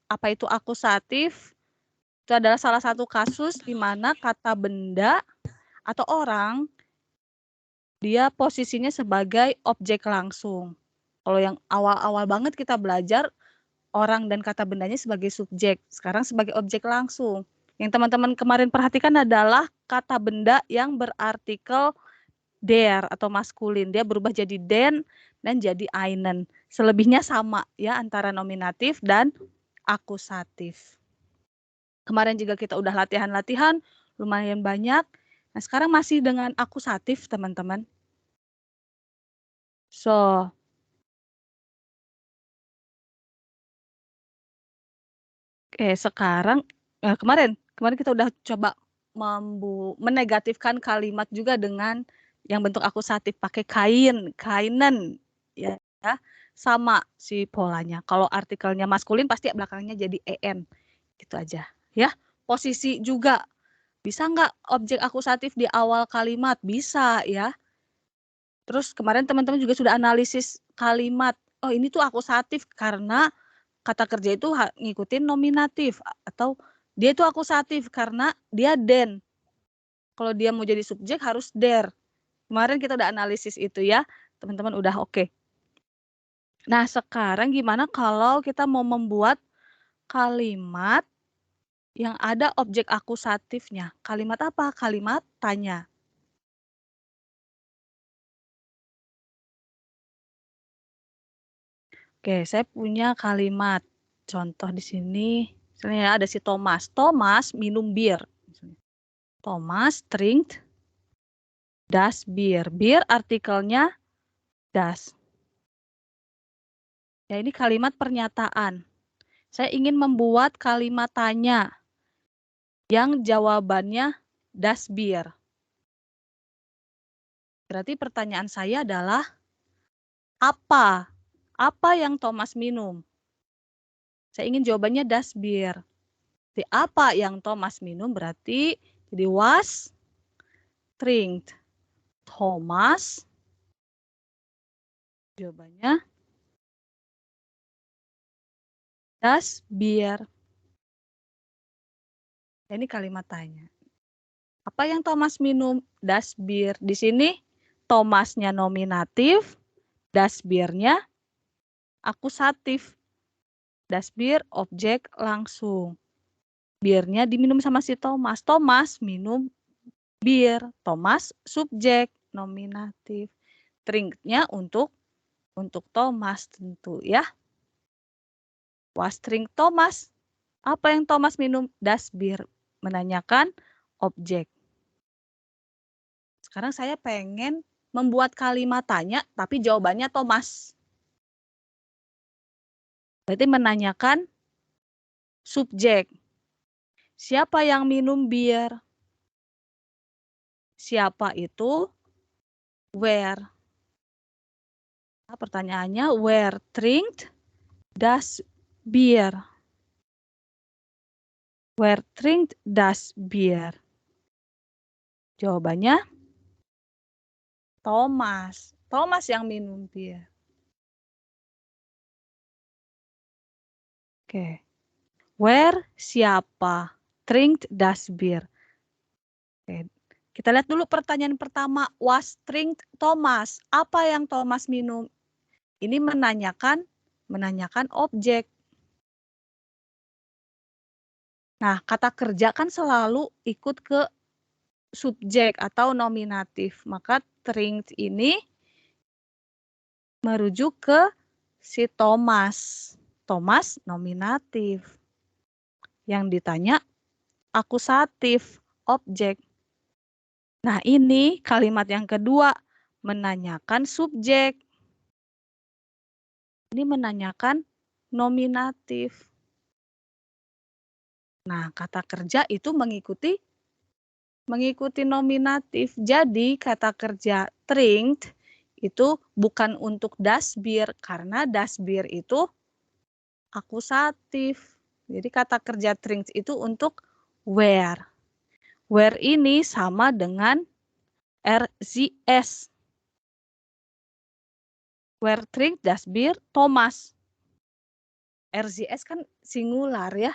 apa itu akusatif? Itu adalah salah satu kasus di mana kata benda atau orang, dia posisinya sebagai objek langsung. Kalau yang awal-awal banget kita belajar, orang dan kata bendanya sebagai subjek, sekarang sebagai objek langsung. Yang teman-teman kemarin perhatikan adalah kata benda yang berartikel der atau maskulin. Dia berubah jadi den dan jadi einen. Selebihnya sama ya antara nominatif dan akusatif. Kemarin juga kita udah latihan-latihan, lumayan banyak. Nah, sekarang masih dengan akusatif, teman-teman. So, sekarang kemarin kita udah coba menegatifkan kalimat juga dengan yang bentuk akusatif pakai kainen ya, sama si polanya. Kalau artikelnya maskulin pasti belakangnya jadi en, gitu aja ya. Posisi juga bisa nggak objek akusatif di awal kalimat? Bisa ya. Terus kemarin teman-teman juga sudah analisis kalimat. Oh, ini tuh akusatif karena kata kerja itu ngikutin nominatif, atau dia itu akusatif karena dia den. Kalau dia mau jadi subjek harus der. Kemarin kita udah analisis itu ya, teman-teman udah oke. Nah, sekarang gimana kalau kita mau membuat kalimat yang ada objek akusatifnya? Kalimat apa? Kalimat tanya. Oke, saya punya kalimat. Contoh di sini, misalnya ada si Thomas. Thomas minum bir. Thomas trinkt das Bier. Bier artikelnya das. Ya, ini kalimat pernyataan. Saya ingin membuat kalimat tanya yang jawabannya das Bier. Berarti pertanyaan saya adalah apa? Apa yang Thomas minum? Saya ingin jawabannya das Bier. Jadi apa yang Thomas minum berarti jadi was trinkt Thomas. Jawabannya das Bier. Ini kalimat tanya. Apa yang Thomas minum? Das Bier. Di sini Thomasnya nominatif, das Biernya akusatif. Das Bier objek langsung. Birnya diminum sama si Thomas. Thomas minum bir. Thomas subjek nominatif. Trinknya untuk Thomas tentu ya. Was trink Thomas. Apa yang Thomas minum? Das Bier. Menanyakan objek. Sekarang saya pengen membuat kalimat tanya, tapi jawabannya Thomas. Berarti menanyakan subjek. Siapa yang minum bir? Siapa itu? Where. Nah, pertanyaannya, where trinkt das Bier? Where trinkt das Bier? Jawabannya Thomas. Thomas yang minum bir. Oke. Where siapa? Trinkt das Bier. Oke. Kita lihat dulu pertanyaan pertama. Was trinkt Thomas? Apa yang Thomas minum? Ini menanyakan objek. Nah, kata kerja kan selalu ikut ke subjek atau nominatif. Maka trinkt ini merujuk ke si Thomas. Thomas nominatif. Yang ditanya akusatif, objek. Nah, ini kalimat yang kedua, menanyakan subjek. Ini menanyakan nominatif. Nah, kata kerja itu mengikuti nominatif. Jadi, kata kerja trinkt itu bukan untuk das Bier, karena das Bier itu akusatif. Jadi, kata kerja trinkt itu untuk where. Where ini sama dengan RZS. Where trinkt das Bier Thomas. RZS kan singular ya.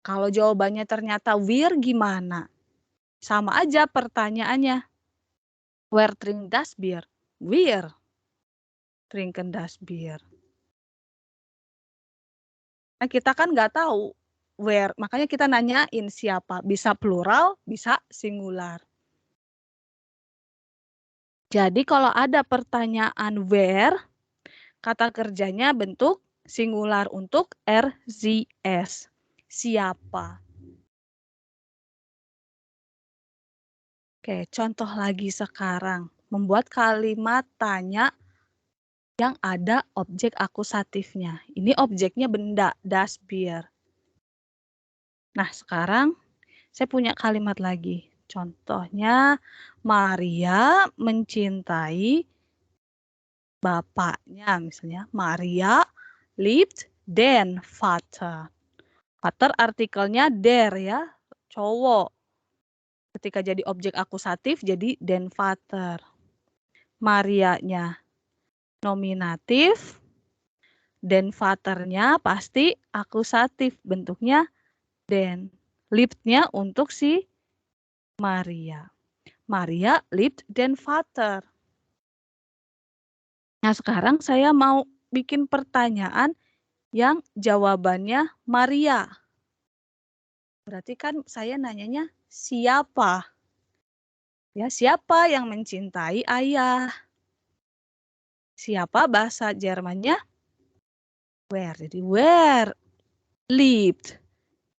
Kalau jawabannya ternyata wir gimana? Sama aja pertanyaannya. Wer trinkt das Bier? Wir trinken das Bier. Nah, kita kan nggak tahu where, makanya kita nanyain siapa. Bisa plural, bisa singular. Jadi kalau ada pertanyaan where, kata kerjanya bentuk singular untuk RZS. Siapa? Oke, contoh lagi sekarang. Membuat kalimat tanya yang ada objek akusatifnya. Ini objeknya benda, das Bier. Nah, sekarang saya punya kalimat lagi. Contohnya, Maria mencintai bapaknya. Misalnya, Maria liebt den Vater. Vater artikelnya der ya, cowok. Ketika jadi objek akusatif jadi den Vater. Marianya nominatif, den Vaternya pasti akusatif, bentuknya den. Liebt-nya untuk si Maria. Maria liebt den Vater. Nah, sekarang saya mau bikin pertanyaan yang jawabannya Maria. Berarti kan saya nanyanya siapa? Ya, siapa yang mencintai ayah? Siapa bahasa Jermannya? Wer. Jadi wer liebt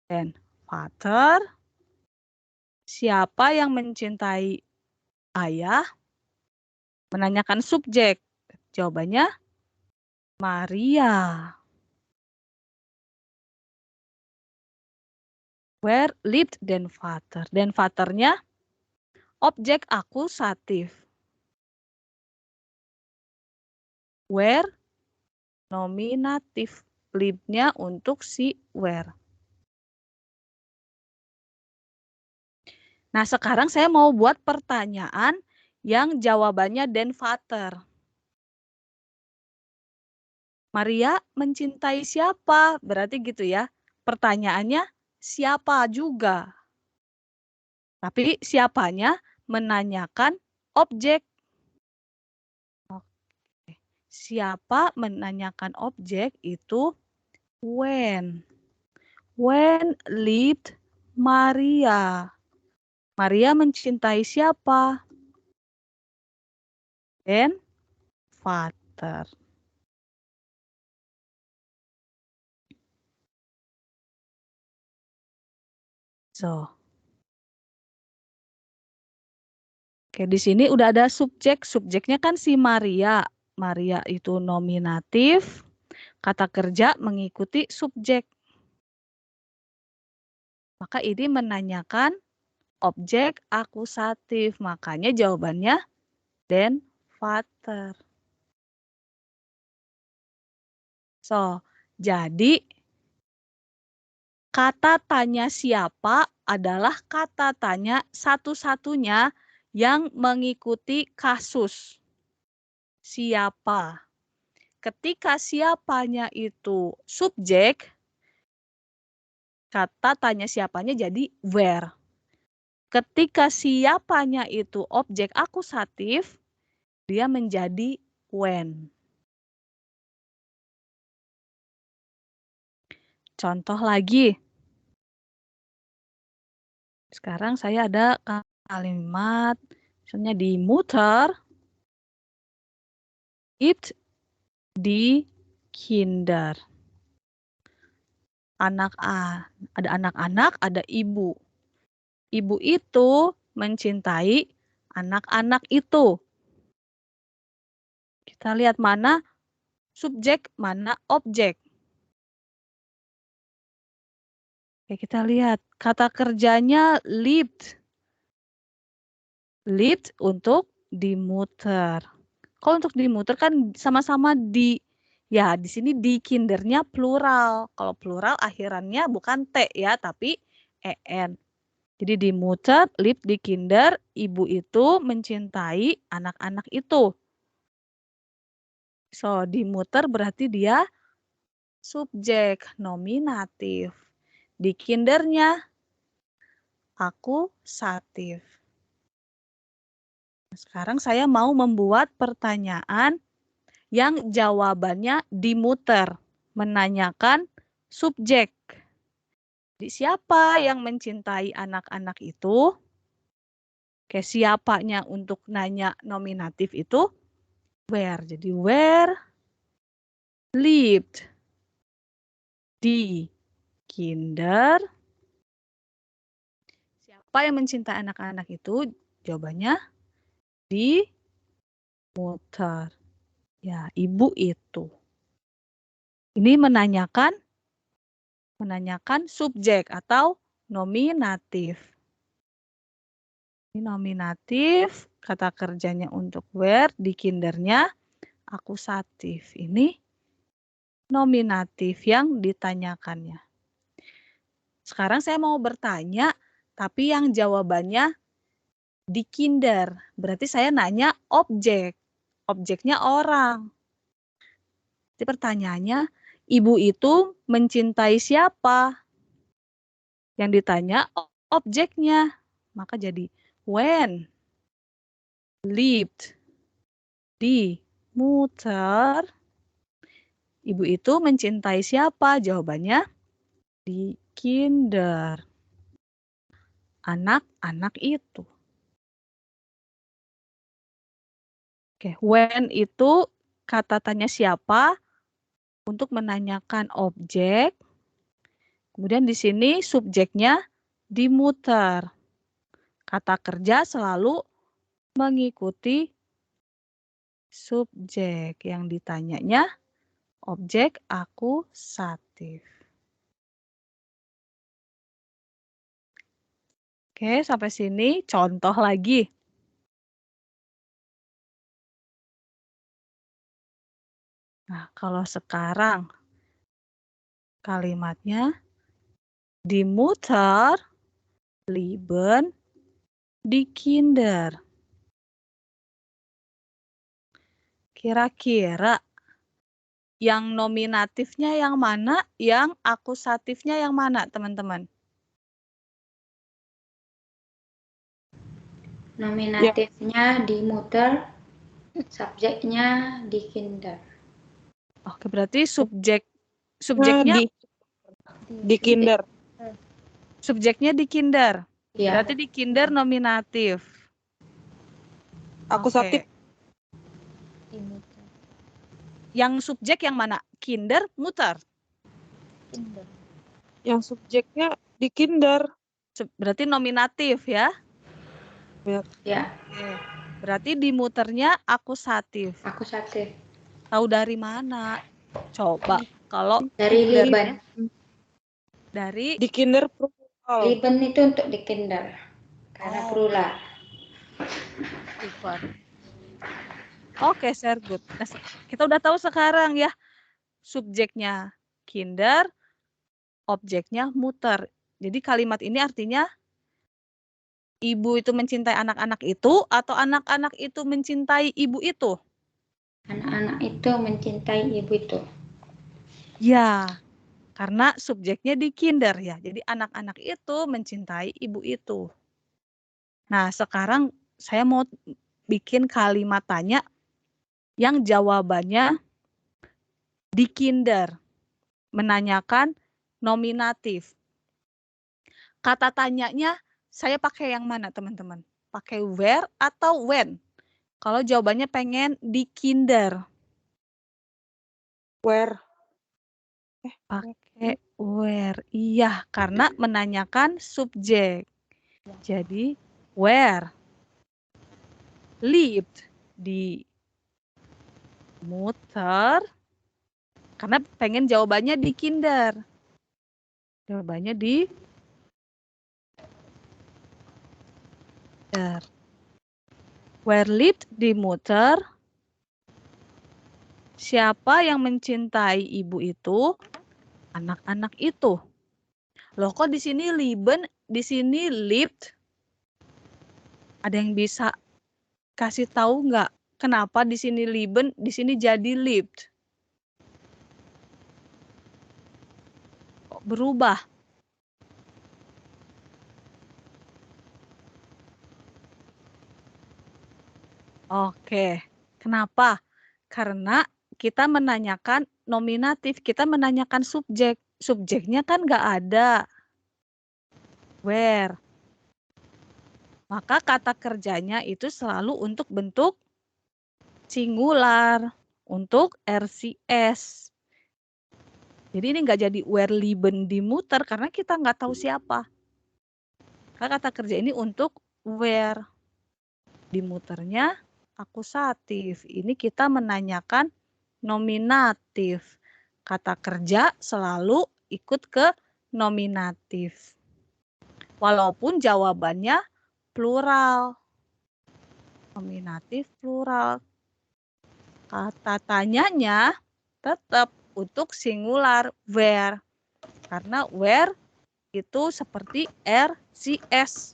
den Vater? Siapa yang mencintai ayah? Menanyakan subjek. Jawabannya Maria. Wer liebt den Vater? Den Vaternya objek akusatif. Where nominatif. Liebnya untuk si where. Nah, sekarang saya mau buat pertanyaan yang jawabannya den Vater. Maria mencintai siapa? Berarti gitu ya. Pertanyaannya siapa juga. Tapi siapanya menanyakan objek. Oke. Siapa menanyakan objek itu when. When liebt Maria. Maria mencintai siapa? Den Vater. So. Oke, di sini udah ada subjek. Subjeknya kan si Maria. Maria itu nominatif. Kata kerja mengikuti subjek. Maka ini menanyakan objek akusatif. Makanya jawabannya den Vater. So, jadi kata tanya siapa adalah kata tanya satu-satunya yang mengikuti kasus. Siapa? Ketika siapanya itu subjek, kata tanya siapanya jadi where. Ketika siapanya itu objek akusatif, dia menjadi when. Contoh lagi. Sekarang saya ada kalimat, misalnya di Mutter gibt die Kinder. Ada anak-anak, ada ibu. Ibu itu mencintai anak-anak itu. Kita lihat mana subjek, mana objek. Oke, kita lihat kata kerjanya liebt. Liebt untuk dimuter. Kalau untuk dimuter kan sama-sama di, ya di sini di kindernya plural. Kalau plural akhirannya bukan T ya, tapi EN. Jadi di muter, liebt di kinder, ibu itu mencintai anak-anak itu. So, di muter berarti dia subjek nominatif. Di kindernya akusatif. Sekarang saya mau membuat pertanyaan yang jawabannya dimuter, menanyakan subjek. Jadi siapa yang mencintai anak-anak itu? Oke, siapanya untuk nanya nominatif itu where. Jadi where lived di kinder. Siapa yang mencintai anak-anak itu? Jawabannya di muter. Ya, ibu itu. Ini menanyakan subjek atau nominatif. Ini nominatif, kata kerjanya untuk where, di kindernya akusatif. Ini nominatif yang ditanyakannya. Sekarang saya mau bertanya, tapi yang jawabannya di kinder. Berarti saya nanya objek. Objeknya orang. Jadi pertanyaannya, ibu itu mencintai siapa? Yang ditanya objeknya. Maka jadi when lived di muter. Ibu itu mencintai siapa? Jawabannya di kinder. Anak-anak itu. Oke, when itu kata tanya siapa untuk menanyakan objek. Kemudian di sini subjeknya dimuter. Kata kerja selalu mengikuti subjek yang ditanyanya objek akusatif. Oke, sampai sini contoh lagi. Nah, kalau sekarang kalimatnya die Mutter blieben di kinder. Kira-kira yang nominatifnya yang mana, yang akusatifnya yang mana, teman-teman? Nominatifnya di muter, subjeknya di kinder. Oke, berarti subjeknya di kinder. Subjeknya di kinder. Ya. Berarti di kinder nominatif. Akusatif. Yang subjek yang mana? Kinder, muter. Yang subjeknya di kinder. Berarti nominatif ya? Ya. Berarti di muternya akusatif. Akusatif. Tahu dari mana? Coba kalau Dari Liban. Dari di kinder plural. Liban itu untuk di kinder. Karena plural. Super. Oke, sehr good. Nah, kita udah tahu sekarang ya. Subjeknya kinder, objeknya muter. Jadi kalimat ini artinya ibu itu mencintai anak-anak itu atau anak-anak itu mencintai ibu itu? Anak-anak itu mencintai ibu itu. Ya, karena subjeknya di kinder ya. Jadi anak-anak itu mencintai ibu itu. Nah, sekarang saya mau bikin kalimat tanya yang jawabannya di kinder. Menanyakan nominatif. Kata tanyanya saya pakai yang mana, teman-teman? Pakai where atau when? Kalau jawabannya pengen di kinder. Where. Pakai where. Iya, karena menanyakan subjek. Jadi, where lived di muter. Karena pengen jawabannya di kinder. Jawabannya di kinder. Where lived di muter. Siapa yang mencintai ibu itu? Anak-anak itu. Loh, kok di sini lieben, di sini lived? Ada yang bisa kasih tahu nggak kenapa di sini lieben, di sini jadi lived? berubah. Oke, kenapa? Karena kita menanyakan nominatif, kita menanyakan subjek. Subjeknya kan nggak ada. Where. Maka kata kerjanya itu selalu untuk bentuk singular, untuk RCS. Jadi ini nggak jadi where lieben dimuter karena kita nggak tahu siapa. Karena kata kerja ini untuk where. Dimuternya akusatif. Ini kita menanyakan nominatif. Kata kerja selalu ikut ke nominatif. Walaupun jawabannya plural. Nominatif plural. Kata tanyanya tetap untuk singular where. Karena where itu seperti RCS.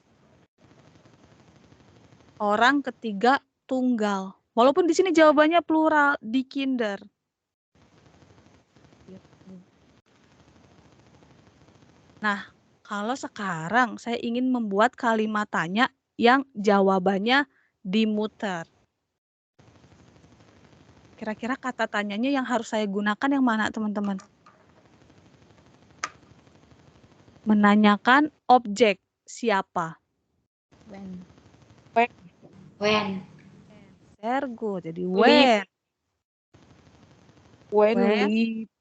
Orang ketiga tunggal. Walaupun di sini jawabannya plural, die Kinder. Nah, kalau sekarang saya ingin membuat kalimat tanya yang jawabannya dimuter. Kira-kira kata tanyanya yang harus saya gunakan yang mana, teman-teman? Menanyakan objek siapa? When. When. When. Ergo, jadi Leave. when. When leave.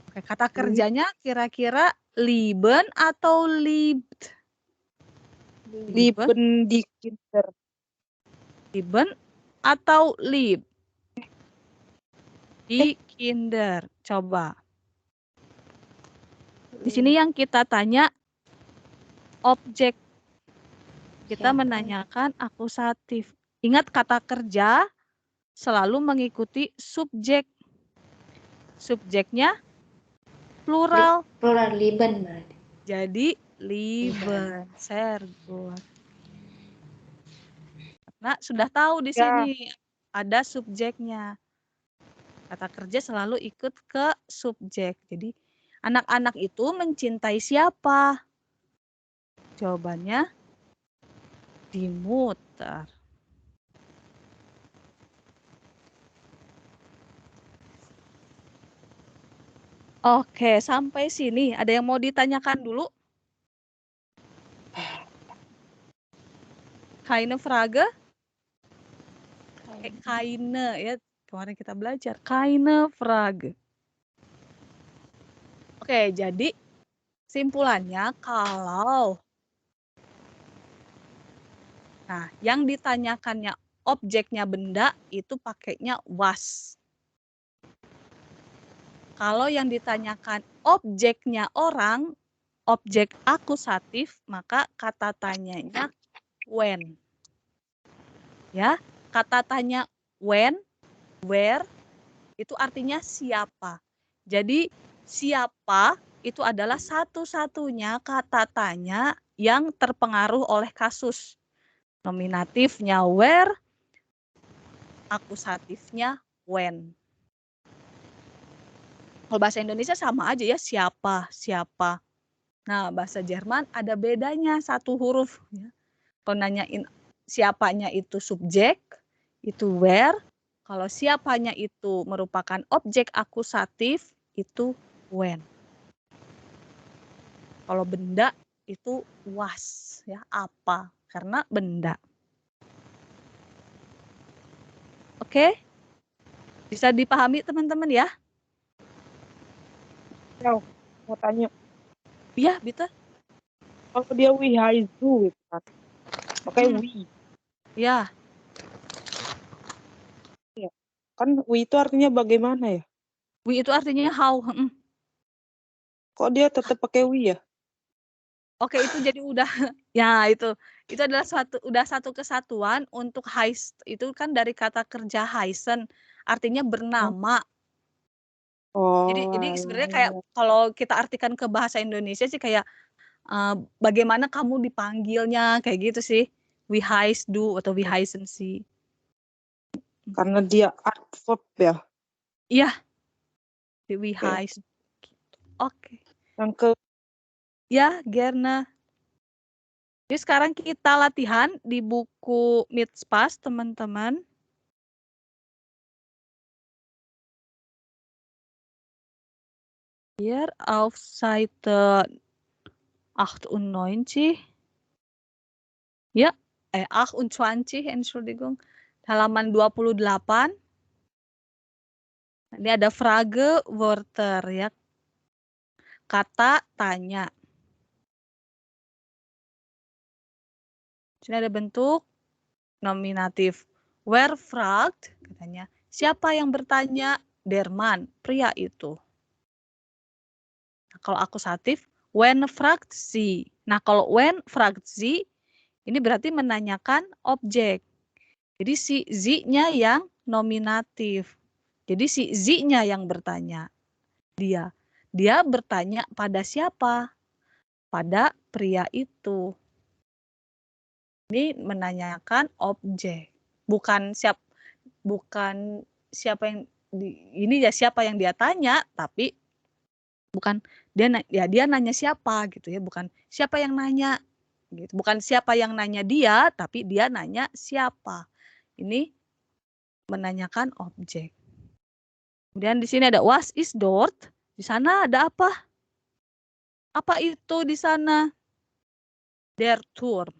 Oke, kata kerjanya kira-kira lieben atau liebt? Lieben die Kinder. Lieben atau lieb? Die Kinder. Coba. Di sini yang kita tanya objek. Kita Siapa? menanyakan akusatif. Ingat kata kerja selalu mengikuti subjek. Subjeknya plural. Plural lieben berarti. Jadi lieben. Sehr gut. Nah, sudah tahu di sini ada subjeknya. Kata kerja selalu ikut ke subjek. Jadi anak-anak itu mencintai siapa? Jawabannya dimuter. Oke, sampai sini ada yang mau ditanyakan dulu? Keine Frage? Keine ya, kemarin kita belajar. Keine Frage. Oke, jadi simpulannya kalau yang ditanyakannya objeknya benda itu pakainya was. Kalau yang ditanyakan objeknya orang, objek akusatif, maka kata tanyanya when. Ya, kata tanya when, where itu artinya siapa. Jadi siapa itu adalah satu-satunya kata tanya yang terpengaruh oleh kasus. Nominatifnya where, akusatifnya when. Kalau bahasa Indonesia sama aja ya, siapa, siapa. Nah, bahasa Jerman ada bedanya satu huruf. Ya. Kalau nanyain siapanya itu subjek, itu where. Kalau siapanya itu merupakan objek akusatif, itu when. Kalau benda itu was, ya apa, karena benda. Oke? Bisa dipahami teman-teman ya? Ya, mau tanya. Iya, bitte. Kalau dia we high do gitu kan. Pakai we. Ya. Kan we itu artinya bagaimana ya? We itu artinya how. Kok dia tetap pakai we ya? Oke, itu jadi udah ya itu adalah satu kesatuan untuk heist. Itu kan dari kata kerja heißen, artinya bernama. Oh. Jadi sebenarnya kayak kalau kita artikan ke bahasa Indonesia sih kayak bagaimana kamu dipanggilnya kayak gitu sih. We heist du atau we heißen sie. Karena dia adverb ya. Iya. We heist. Oke. Yang ke Ya, gerne. Jadi sekarang kita latihan di buku Mitspass, teman-teman. Hier auf Seite 98. Ya, 28, Entschuldigung. Halaman 28. Ini ada Frage Wörter ya. Kata tanya. Sini ada bentuk nominatif. Wer fragt, katanya. Siapa yang bertanya? Der Mann, pria itu. Nah, kalau akusatif, when fragt sie. Nah, kalau when fragt sie, ini berarti menanyakan objek. Jadi si sie-nya yang nominatif. Jadi si sie-nya yang bertanya. Dia. Dia bertanya pada siapa? Pada pria itu. Ini menanyakan objek. Bukan siapa yang ini ya siapa yang dia tanya, tapi bukan dia nanya siapa gitu ya, bukan siapa yang nanya gitu. Bukan siapa yang nanya dia, tapi dia nanya siapa. Ini menanyakan objek. Kemudian di sini ada was ist dort? Di sana ada apa? Apa itu di sana? Der Turm.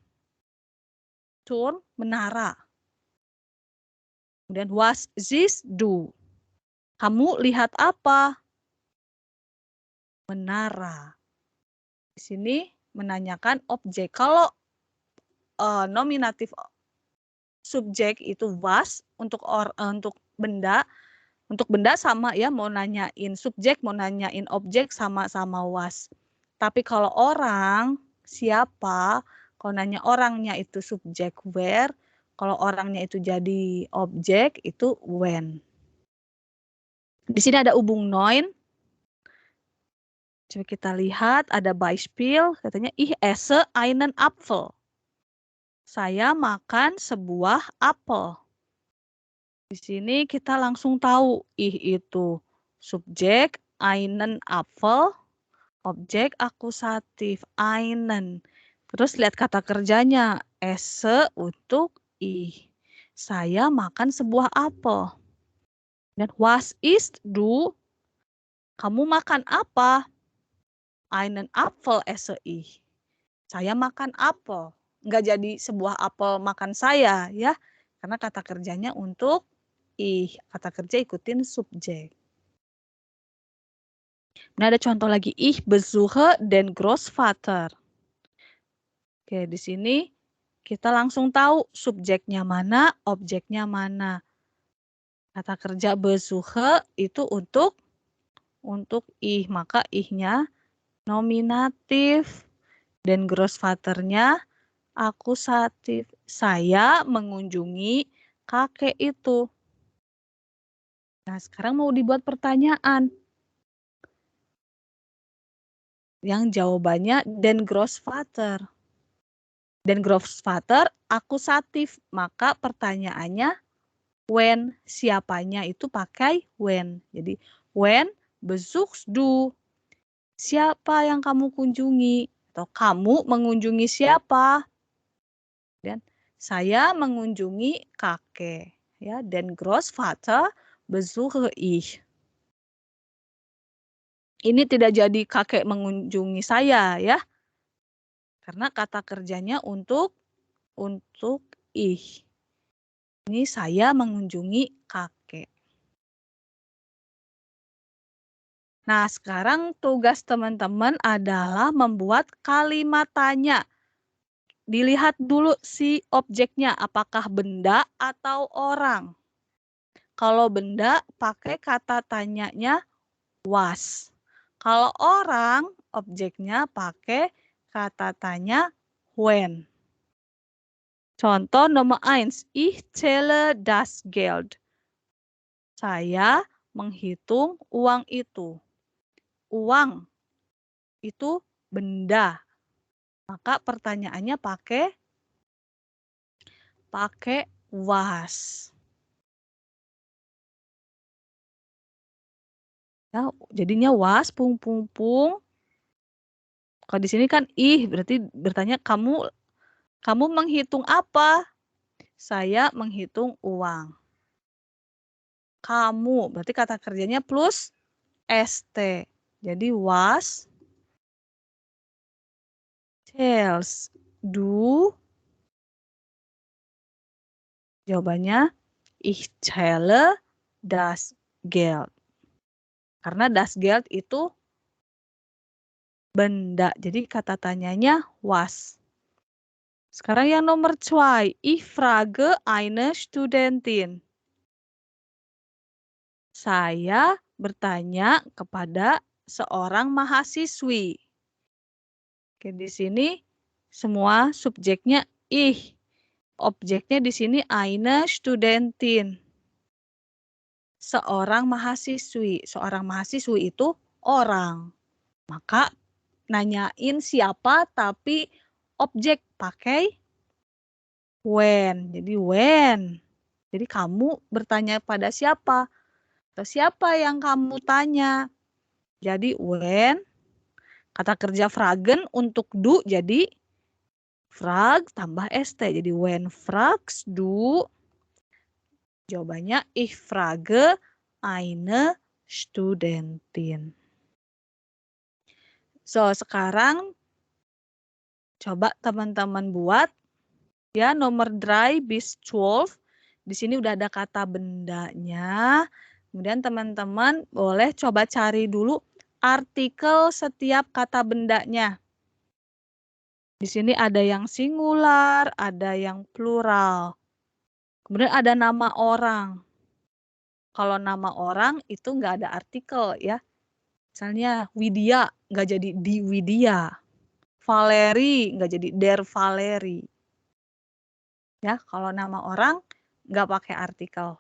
Turm, menara. Kemudian was siehst du? Kamu lihat apa? Menara. Di sini menanyakan objek. Kalau nominatif subjek itu was untuk benda. Untuk benda sama ya, mau nanyain subjek, mau nanyain objek sama-sama was. Tapi kalau orang, siapa? Kalau nanya orangnya itu subjek where, kalau orangnya itu jadi objek itu when. Di sini ada hubung neun. Coba kita lihat, ada Beispiel, katanya ich esse einen Apfel. Saya makan sebuah apel. Di sini kita langsung tahu ih itu subjek, einen Apfel, objek akusatif einen. Terus lihat kata kerjanya, esse untuk ih. Saya makan sebuah apel. Dan was ist du? Kamu makan apa? Einen Apfel esse ich. Saya makan apel. Nggak jadi sebuah apel makan saya ya. Karena kata kerjanya untuk ih, kata kerja ikutin subjek. Nah, ada contoh lagi. Ich besuche den Großvater. Oke, di sini kita langsung tahu subjeknya mana, objeknya mana. Kata kerja besuche itu untuk ih, maka ihnya nominatif. Dan Großvaternya akusatif. Saya mengunjungi kakek itu. Nah, sekarang mau dibuat pertanyaan. Yang jawabannya den Großvater. Den Großvater akusatif, maka pertanyaannya when, siapanya itu pakai when. Jadi when besuchst du? Siapa yang kamu kunjungi? Atau kamu mengunjungi siapa? Dan saya mengunjungi kakek. Ya, den Großvater besuche ich. Ini tidak jadi kakek mengunjungi saya ya. Karena kata kerjanya untuk ich. Ini saya mengunjungi kakek. Nah, sekarang tugas teman-teman adalah membuat kalimat tanya. Dilihat dulu si objeknya, apakah benda atau orang. Kalau benda, pakai kata tanyanya was. Kalau orang, objeknya pakai kata tanya when. Contoh nomor 1. Ich zähle das Geld. Saya menghitung uang itu. Uang itu benda. Maka pertanyaannya pakai was. Ya, jadinya was, pung, pung, pung. Kalau di sini kan ih, berarti bertanya kamu menghitung apa? Saya menghitung uang. Kamu, berarti kata kerjanya plus ST. Jadi was tells do. Jawabannya ich zähle das Geld. Karena das Geld itu benda. Jadi kata tanyanya was. Sekarang yang nomor 2. Ich frage eine Studentin. Saya bertanya kepada seorang mahasiswi. Oke, di sini semua subjeknya ich. Objeknya di sini eine Studentin. Seorang mahasiswi. Seorang mahasiswi itu orang. Maka nanyain siapa tapi objek pakai when. Jadi when. Jadi kamu bertanya pada siapa? Atau siapa yang kamu tanya? Jadi when, kata kerja fragen untuk do jadi frag tambah st. Jadi when fragst du, jawabannya ich frage eine Studentin. So, sekarang coba teman-teman buat ya nomor 3 bis 12. Di sini udah ada kata bendanya. Kemudian teman-teman boleh coba cari dulu artikel setiap kata bendanya. Di sini ada yang singular, ada yang plural. Kemudian ada nama orang. Kalau nama orang itu nggak ada artikel ya. Misalnya Widya, nggak jadi di Widya. Valeri, nggak jadi der Valeri. Ya, kalau nama orang nggak pakai artikel.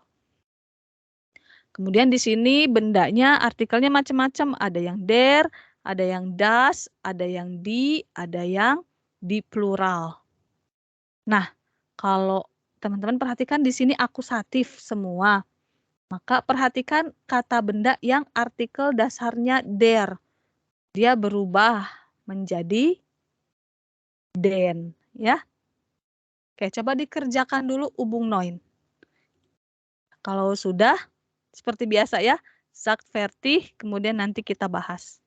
Kemudian di sini bendanya artikelnya macam-macam. Ada yang der, ada yang das, ada yang di, ada yang di plural. Nah, kalau teman-teman perhatikan di sini akusatif semua. Maka perhatikan kata benda yang artikel dasarnya der. Dia berubah menjadi den, ya. Oke, coba dikerjakan dulu hubung noin. Kalau sudah, seperti biasa ya, sagt fertig, kemudian nanti kita bahas.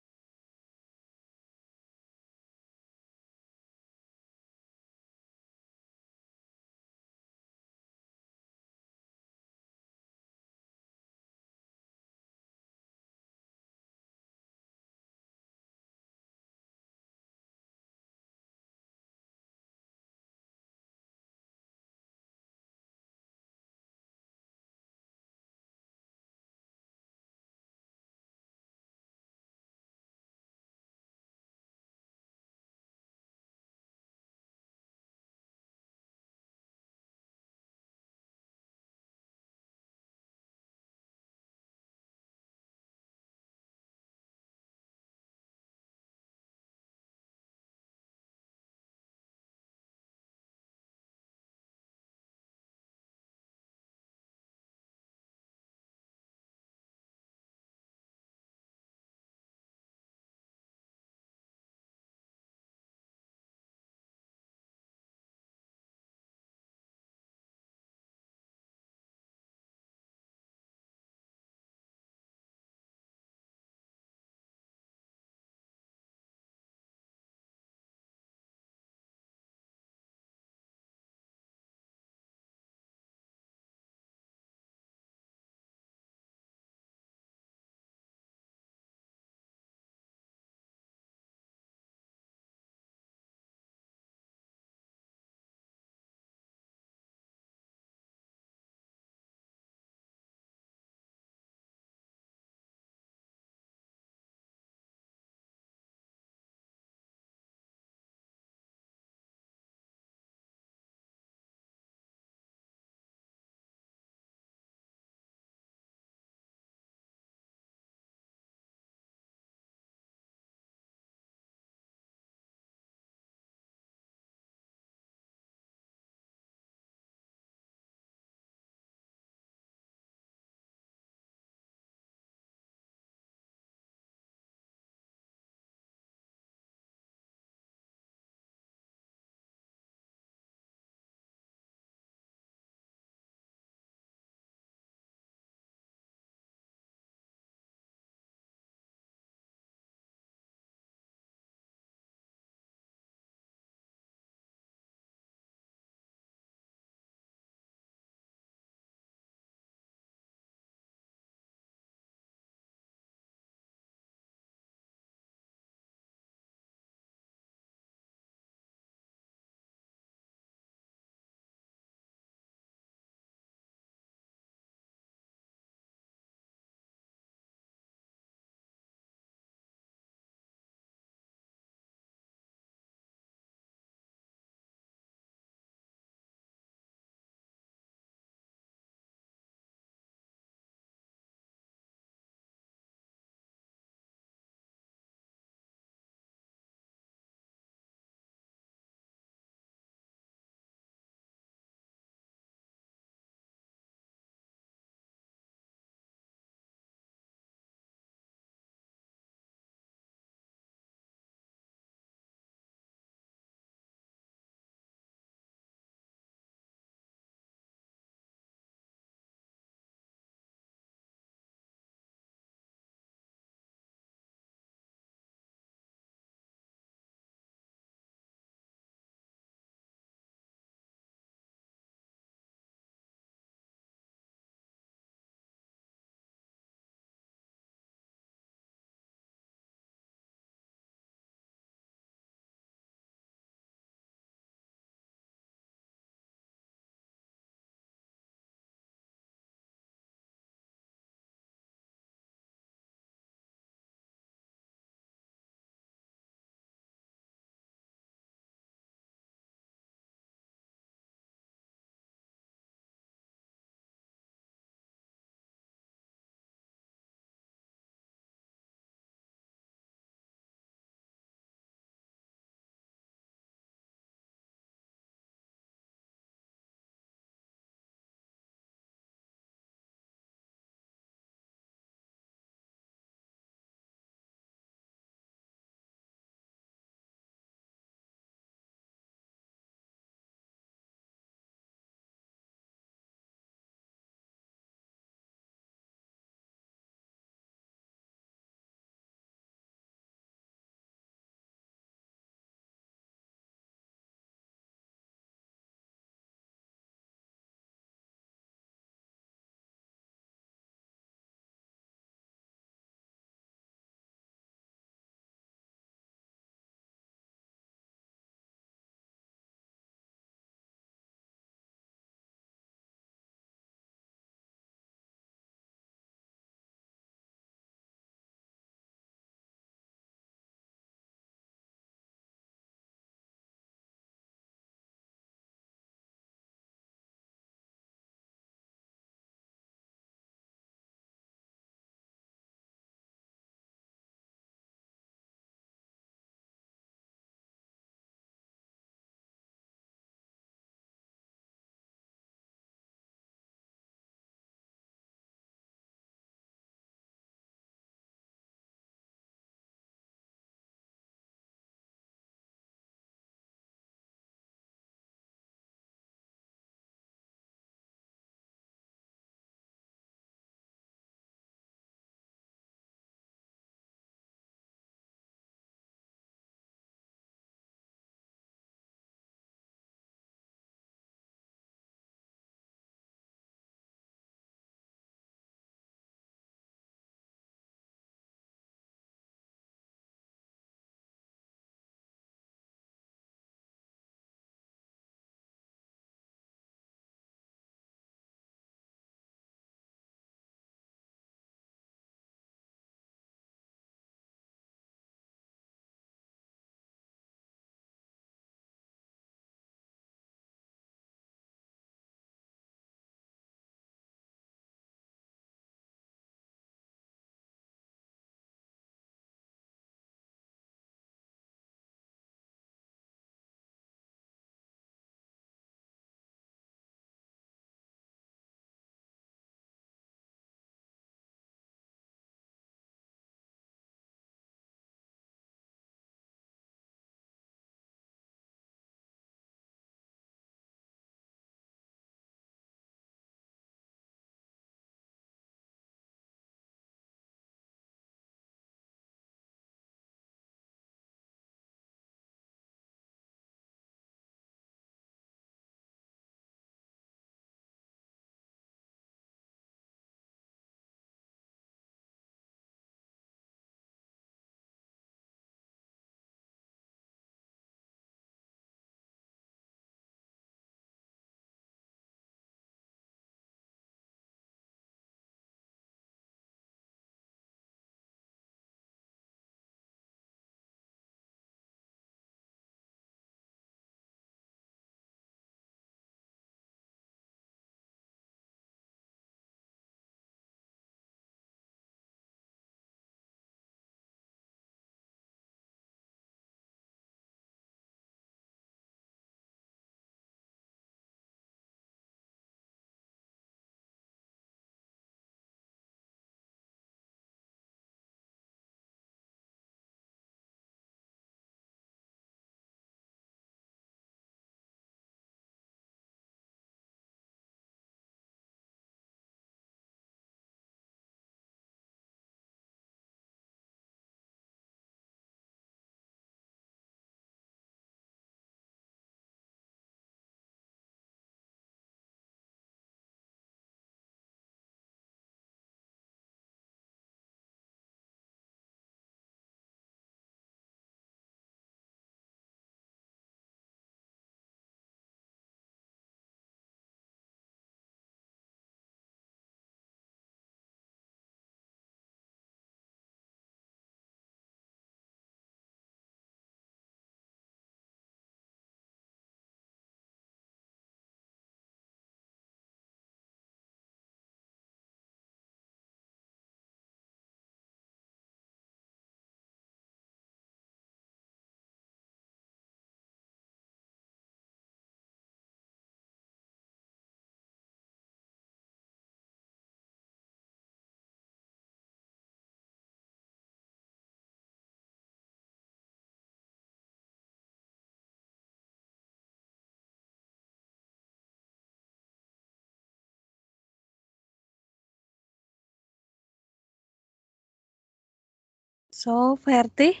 So, fertig.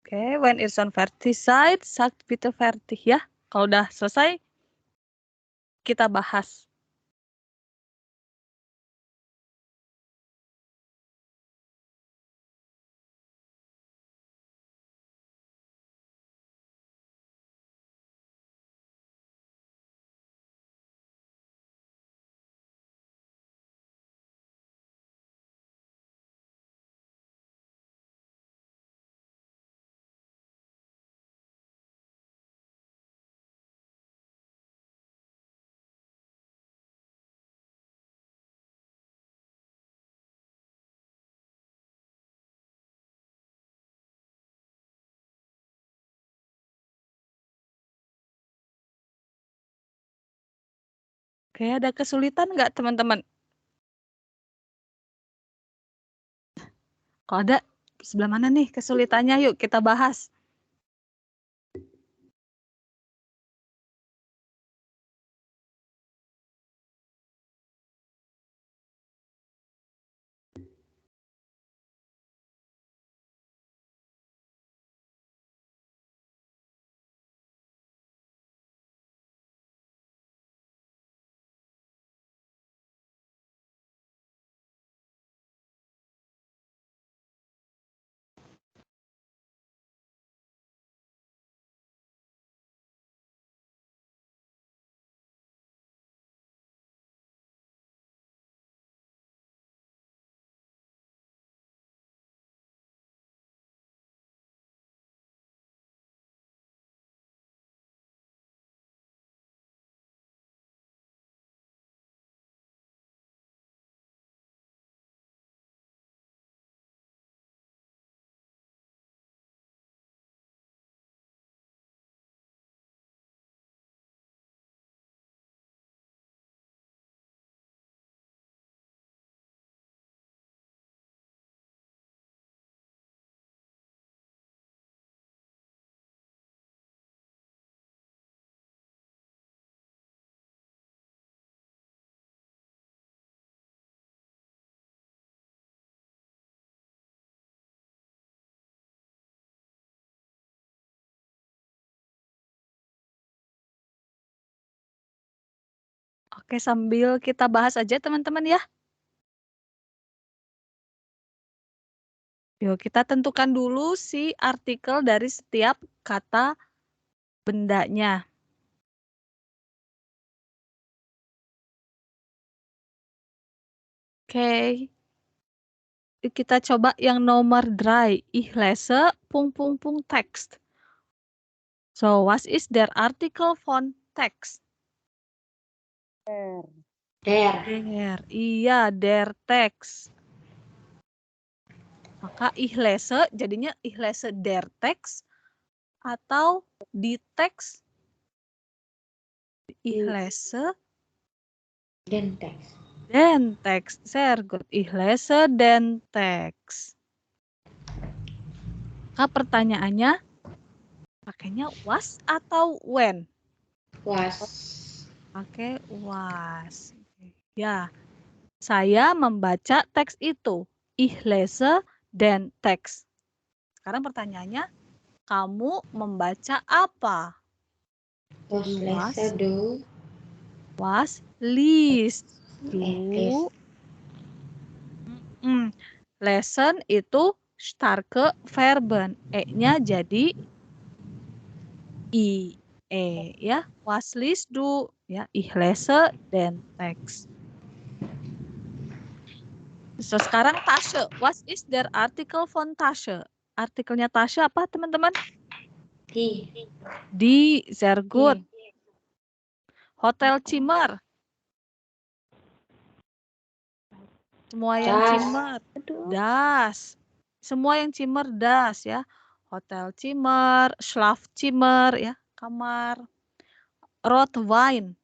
Oke, when it's on fertig side, sagt bitte fertig ya. Kalau udah selesai, kita bahas. Oke, ada kesulitan nggak teman-teman? Kalau ada, sebelah mana nih kesulitannya? Yuk kita bahas. Oke, sambil kita bahas aja teman-teman ya. Yuk, kita tentukan dulu si artikel dari setiap kata bendanya. Oke. Kita coba yang nomor 3. Ich lese ... text. So, what is der Artikel von text? Der. Iya, der text. Maka ich lese, jadinya ich lese der text atau die text. Ich lese Den text. den text. Sehr gut. Ich lese den text. Maka pertanyaannya, pakainya was atau when? Was. Pakai was. Ya, saya membaca teks itu. Ich lese den text. Sekarang pertanyaannya, kamu membaca apa? Was lese du. Was liest du? Lesen itu starke Verben. E-nya jadi I. Ya. Was liest du? Ya, ich lese den text. So, sekarang Tasche. What is der Artikel von Tasche? Artikelnya Tasche apa, teman-teman? Die. Sehr gut. Hotel Zimmer. Semua yang Zimmer. Das. Semua yang Zimmer, das ya. Hotel Zimmer, Schlafzimmer ya, kamar. Rotwein.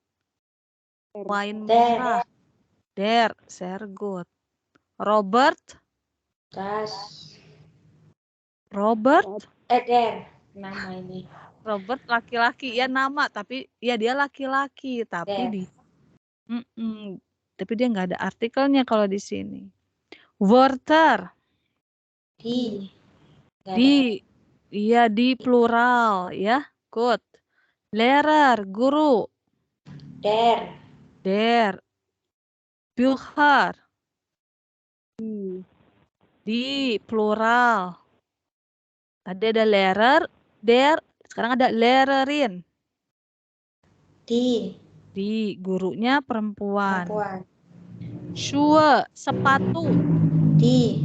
Wine merah. Der. Sehr gut. Robert. Das. Robert. Der. Nama ini. Robert laki-laki ya, nama, tapi ya dia laki-laki, tapi di tapi dia nggak ada artikelnya kalau di sini. Water. Di. Nggak ada. Di. Iya, di plural ya. Good. Lehrer, guru. Der. Der. Bücher. Di plural. Tadi ada lehrer, der, sekarang ada lehrerin. Di. Di, gurunya perempuan. Perempuan. Schuhe, sepatu. Di.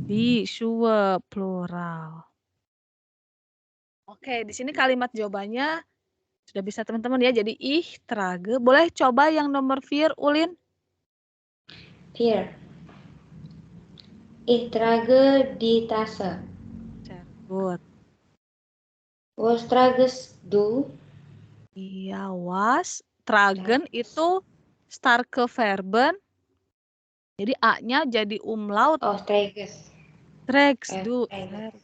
Di, Schuhe plural. Oke, di sini kalimat jawabannya sudah bisa teman-teman ya. Jadi ich trage. Boleh coba yang nomor 4, Ulin? 4. Ich trage die Tasse. Sehr gut. Was tragest du? Iya, was. Tragen itu starke verben. Jadi A-nya jadi umlaut. Oh, trages. Trägst du. Trages.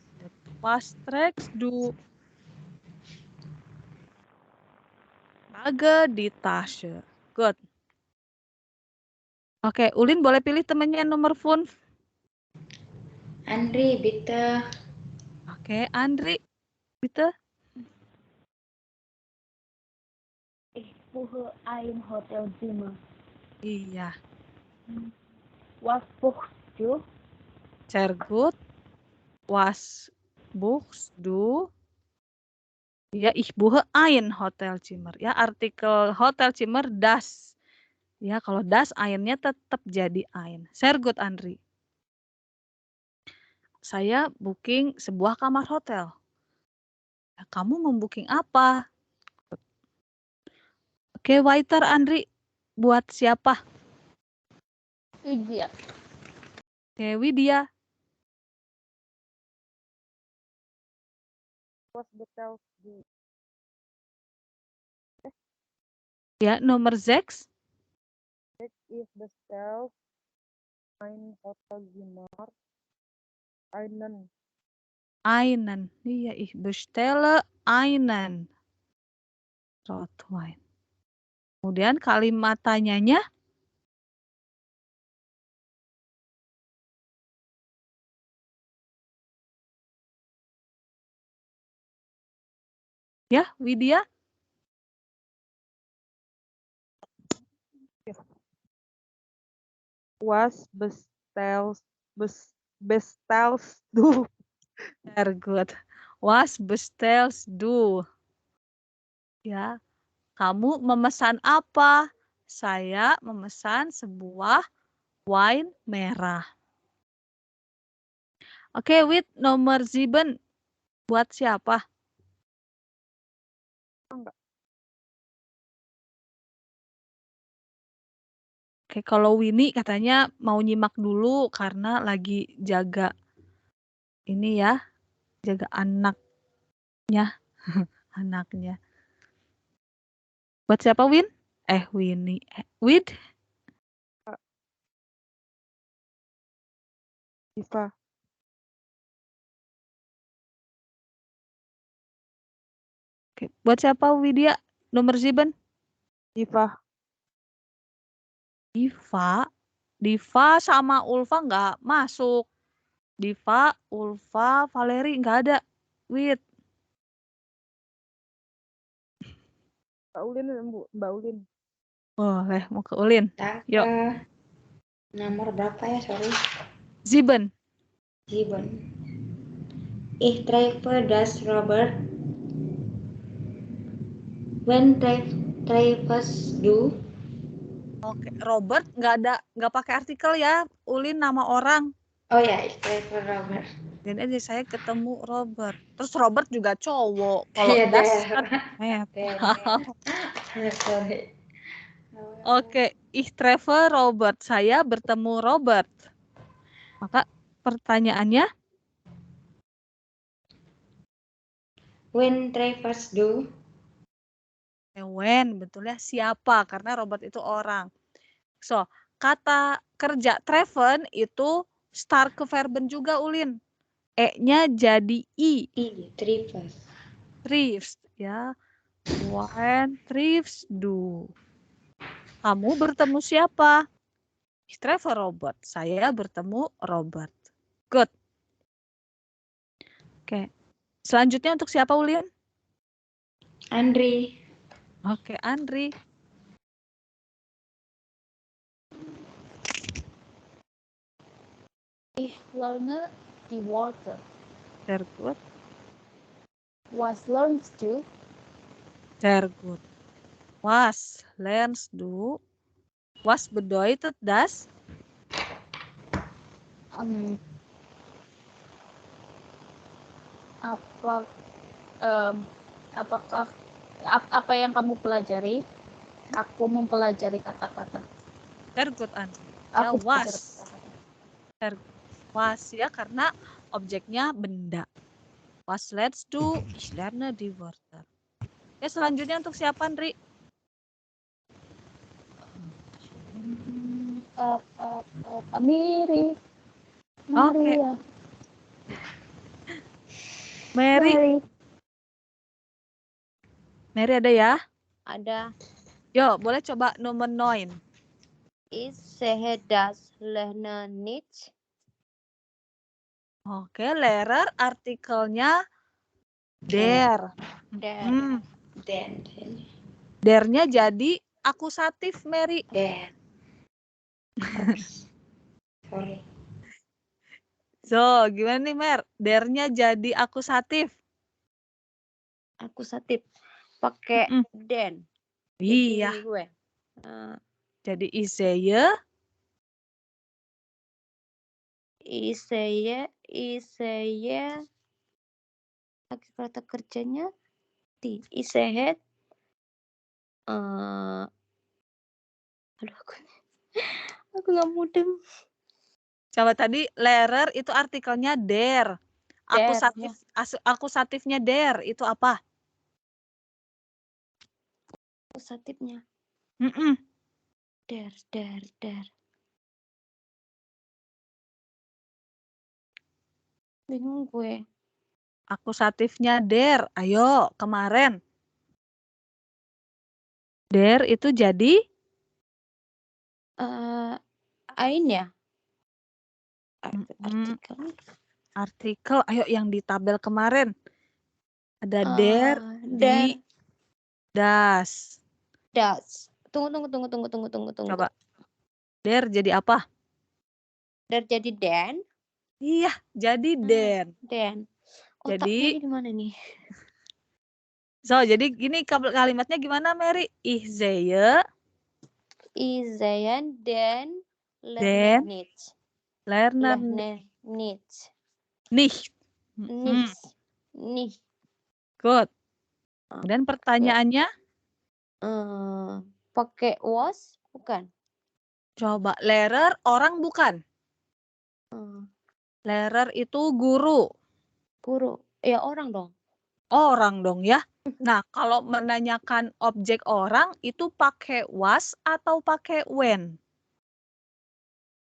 Was trägst du? Trage die Tasche. Good. Oke, Ulin boleh pilih temannya nomor 5. Andri, bitte. Oke, Andri. Bitte. Ich buche ein Hotelzimmer. Iya. Was buchst du? Sehr gut. Was buchst du? Ya, ich buche ein Hotelzimmer. Ya, artikel Hotelzimmer das. Ya, kalau das ainnya tetap jadi ein. Sehr gut, Andri. Saya booking sebuah kamar hotel. Ya, kamu membooking apa? Oke, waiter Andri. Buat siapa? Widya. Oke, Widya. Was bestellst du? Ya, nomor 6. Ich bestell ein Hotelzimmer. Einen. Einen. Iya, ich bestelle einen Rotwein. Kemudian kalimat tanyanya. Ya, Widya. Was bestellst du? Very good. Was bestellst du? Ya, kamu memesan apa? Saya memesan sebuah wine merah. Oke, Wid, nomor 7. Buat siapa? Enggak. Oke, kalau Winnie katanya mau nyimak dulu karena lagi jaga ini ya, jaga anaknya, anaknya. Buat siapa, Win? Winnie. Wid? Iva. Oke, buat siapa, Widya? Nomor 7? Iva. Diva sama Ulfa nggak masuk. Diva, Ulfa, Valeri nggak ada. Wid. Mbak Ulin. Boleh, mau ke Ulin. Yuk. Nomor berapa ya, sorry? 7. 7. Ich treffe das Robert. When treffest du? Oke, Robert nggak pakai artikel ya. Ulin nama orang. Oh ya, ich treffe Robert. Dan aja saya ketemu Robert. Terus Robert juga cowok. Kalau Iya, das der. kan Sorry. Oke, ich treffe Robert. Saya bertemu Robert. Maka pertanyaannya, When treffest du? when, betulnya siapa? Karena Robert itu orang. So, kata kerja treffen itu starke verben juga, Ulin. E-nya jadi I. Treffest. Triffs, ya. When triffs du. Kamu bertemu siapa? Ich treffe Robert. Saya bertemu Robert. Good. Oke. Selanjutnya untuk siapa, Ulin? Andri. Oke, Andri. Ich lerne die Worte. Sehr gut. Was lernst du? Sehr gut. Was lernst du? Was bedeutet das? Apa apakah apa yang kamu pelajari? Aku mempelajari kata-kata. Sehr gut, Andri. Ya, Aku belajar was. kata-kata. Was ya, karena objeknya benda. Was lernst du? Ich lerne die Wörter. Ya, selanjutnya untuk siapa, Andri? Miri. Oke. Maria. Mary. Mary ada ya? Ada. Yo, boleh coba nomor 9. Ich sehe das Lernen nicht. Oke, Lehrer artikelnya der. Der. Den. Der-nya jadi akusatif, Mary. Den. Oops. Sorry. So, gimana nih, Mer? Der-nya jadi akusatif. Akusatif. Pakai den. Iya. Jadi gue. Jadi ich sehe. Ich sehe. Lagi kata kerjanya. Ich sehe. Aduh, aku nggak mudeng. Coba tadi Lehrer itu artikelnya der. Akusatifnya der itu apa? Akusatifnya. Der. Bingung gue. Akusatifnya der. Ayo, kemarin. Der itu jadi? Ein ya? Artikel. Ayo yang di tabel kemarin. Ada der, di, das. Das. Tunggu. Coba. Der jadi apa? Der jadi den. Iya, jadi den. Den. Jadi Otaknya di mana nih? So, jadi gini kalimatnya gimana, Mary? Ich sehe. Ich sehe den Den. nicht. Lerner Nicht. nicht. Nicht. Good. Dan pertanyaannya? Pakai was? Bukan. Coba, Lehrer orang bukan? Lehrer itu guru. Guru. Ya orang dong. Orang dong ya. Nah, kalau menanyakan objek orang itu pakai was atau pakai when?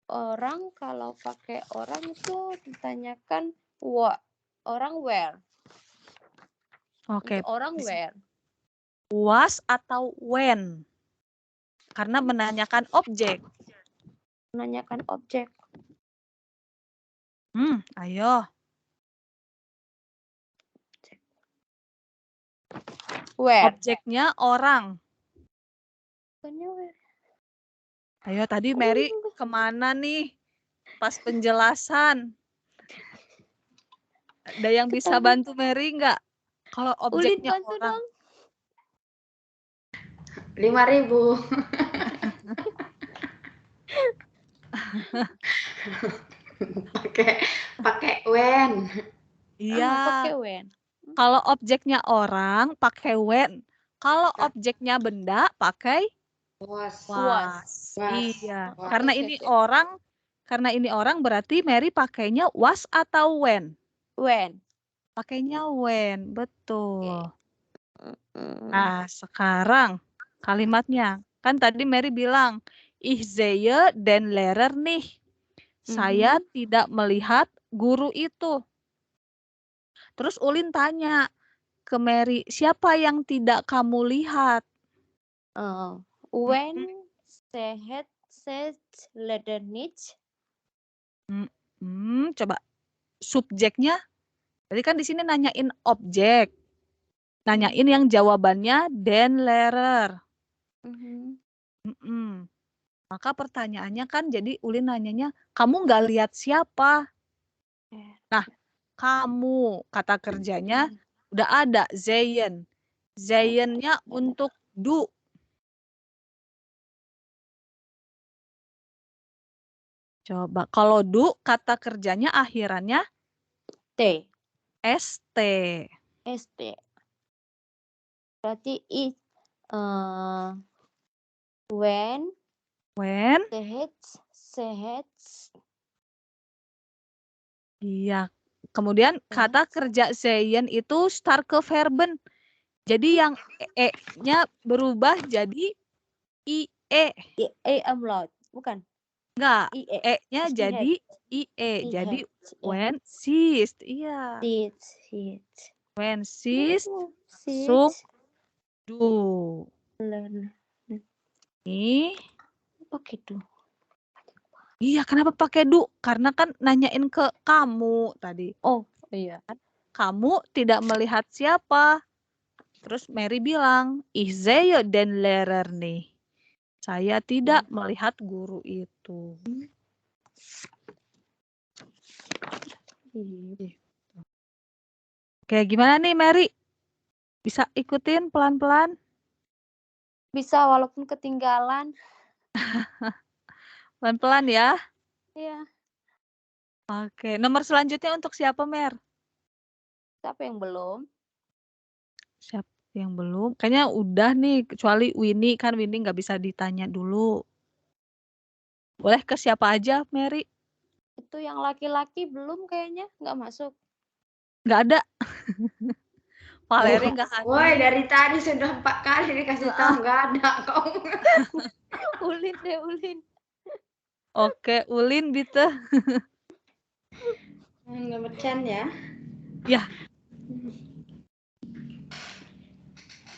Orang kalau pakai orang itu ditanyakan what. Orang where. Oke. Untuk orang where. Was atau when? Karena menanyakan objek. Menanyakan objek. Ayo. Where. Objeknya orang. Bukannya where. Ayo, tadi Mary kemana nih? Pas penjelasan. Ada yang bisa bantu Mary nggak? Kalau objeknya bantu orang. dong. 5.000. pakai when. Iya. Pakai when. Kalau objeknya orang pakai when. Kalau objeknya benda pakai Was. Iya. Karena ini orang berarti Mary pakainya was atau when? When. Pakainya when, betul. Nah, sekarang kalimatnya. Kan tadi Mary bilang, ich sehe den Lehrer nicht. Saya tidak melihat guru itu. Terus Ulin tanya ke Mary, siapa yang tidak kamu lihat? When sehat, leder nicht. Coba subjeknya. Tadi kan di sini nanyain objek. Nanyain yang jawabannya den Lehrer. Maka pertanyaannya kan jadi Ulin nanyanya, kamu nggak lihat siapa? Nah, kamu kata kerjanya udah ada sehen. Sehennya untuk du. Coba kalau du kata kerjanya akhirannya T. st. ST. Berarti when sehat. Iya. Kemudian kata kerja sehen itu starke verben. Jadi yang e-nya berubah jadi ie. Umlaut, bukan? Enggak, IE. e-nya jadi ie. Jadi when siehst. Iya. When siehst sung du. Nih. Pakai du. Iya, kenapa pakai du? Karena kan nanyain ke kamu tadi. Oh, iya. Kamu tidak melihat siapa? Terus Mary bilang, ich sehe den Lehrer nih. Saya tidak melihat guru itu. Oke, gimana nih Mary? Bisa ikutin pelan-pelan? Bisa walaupun ketinggalan. Pelan-pelan ya. Iya. Oke, nomor selanjutnya untuk siapa, Mer? Siapa yang belum? Siapa yang belum? Kayaknya udah nih, kecuali Winnie. Kan Winnie nggak bisa ditanya dulu. Boleh ke siapa aja, Mary? Itu yang laki-laki belum kayaknya, nggak masuk. Nggak ada. Valeri nggak hadir. Woi, dari tadi sudah 4 kali dikasih tahu nggak ada kau. Ulin deh, Ulin. Oke, Ulin gitu. Nggak bercanda ya. Ya.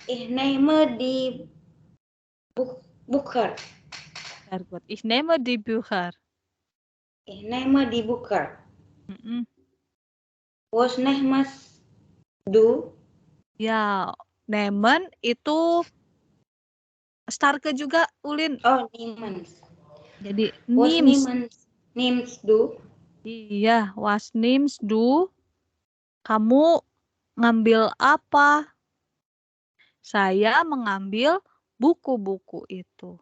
Ich nehme die Bücher. Sehr gut. Ich nehme die Bücher. Ich nehme die Bücher. Was nehmest du? Ya, nehmen itu starke juga, Ulin. Oh, nehmen. Jadi Was nimmst du? Iya, was nimmst du? Kamu ngambil apa? Saya mengambil buku-buku itu.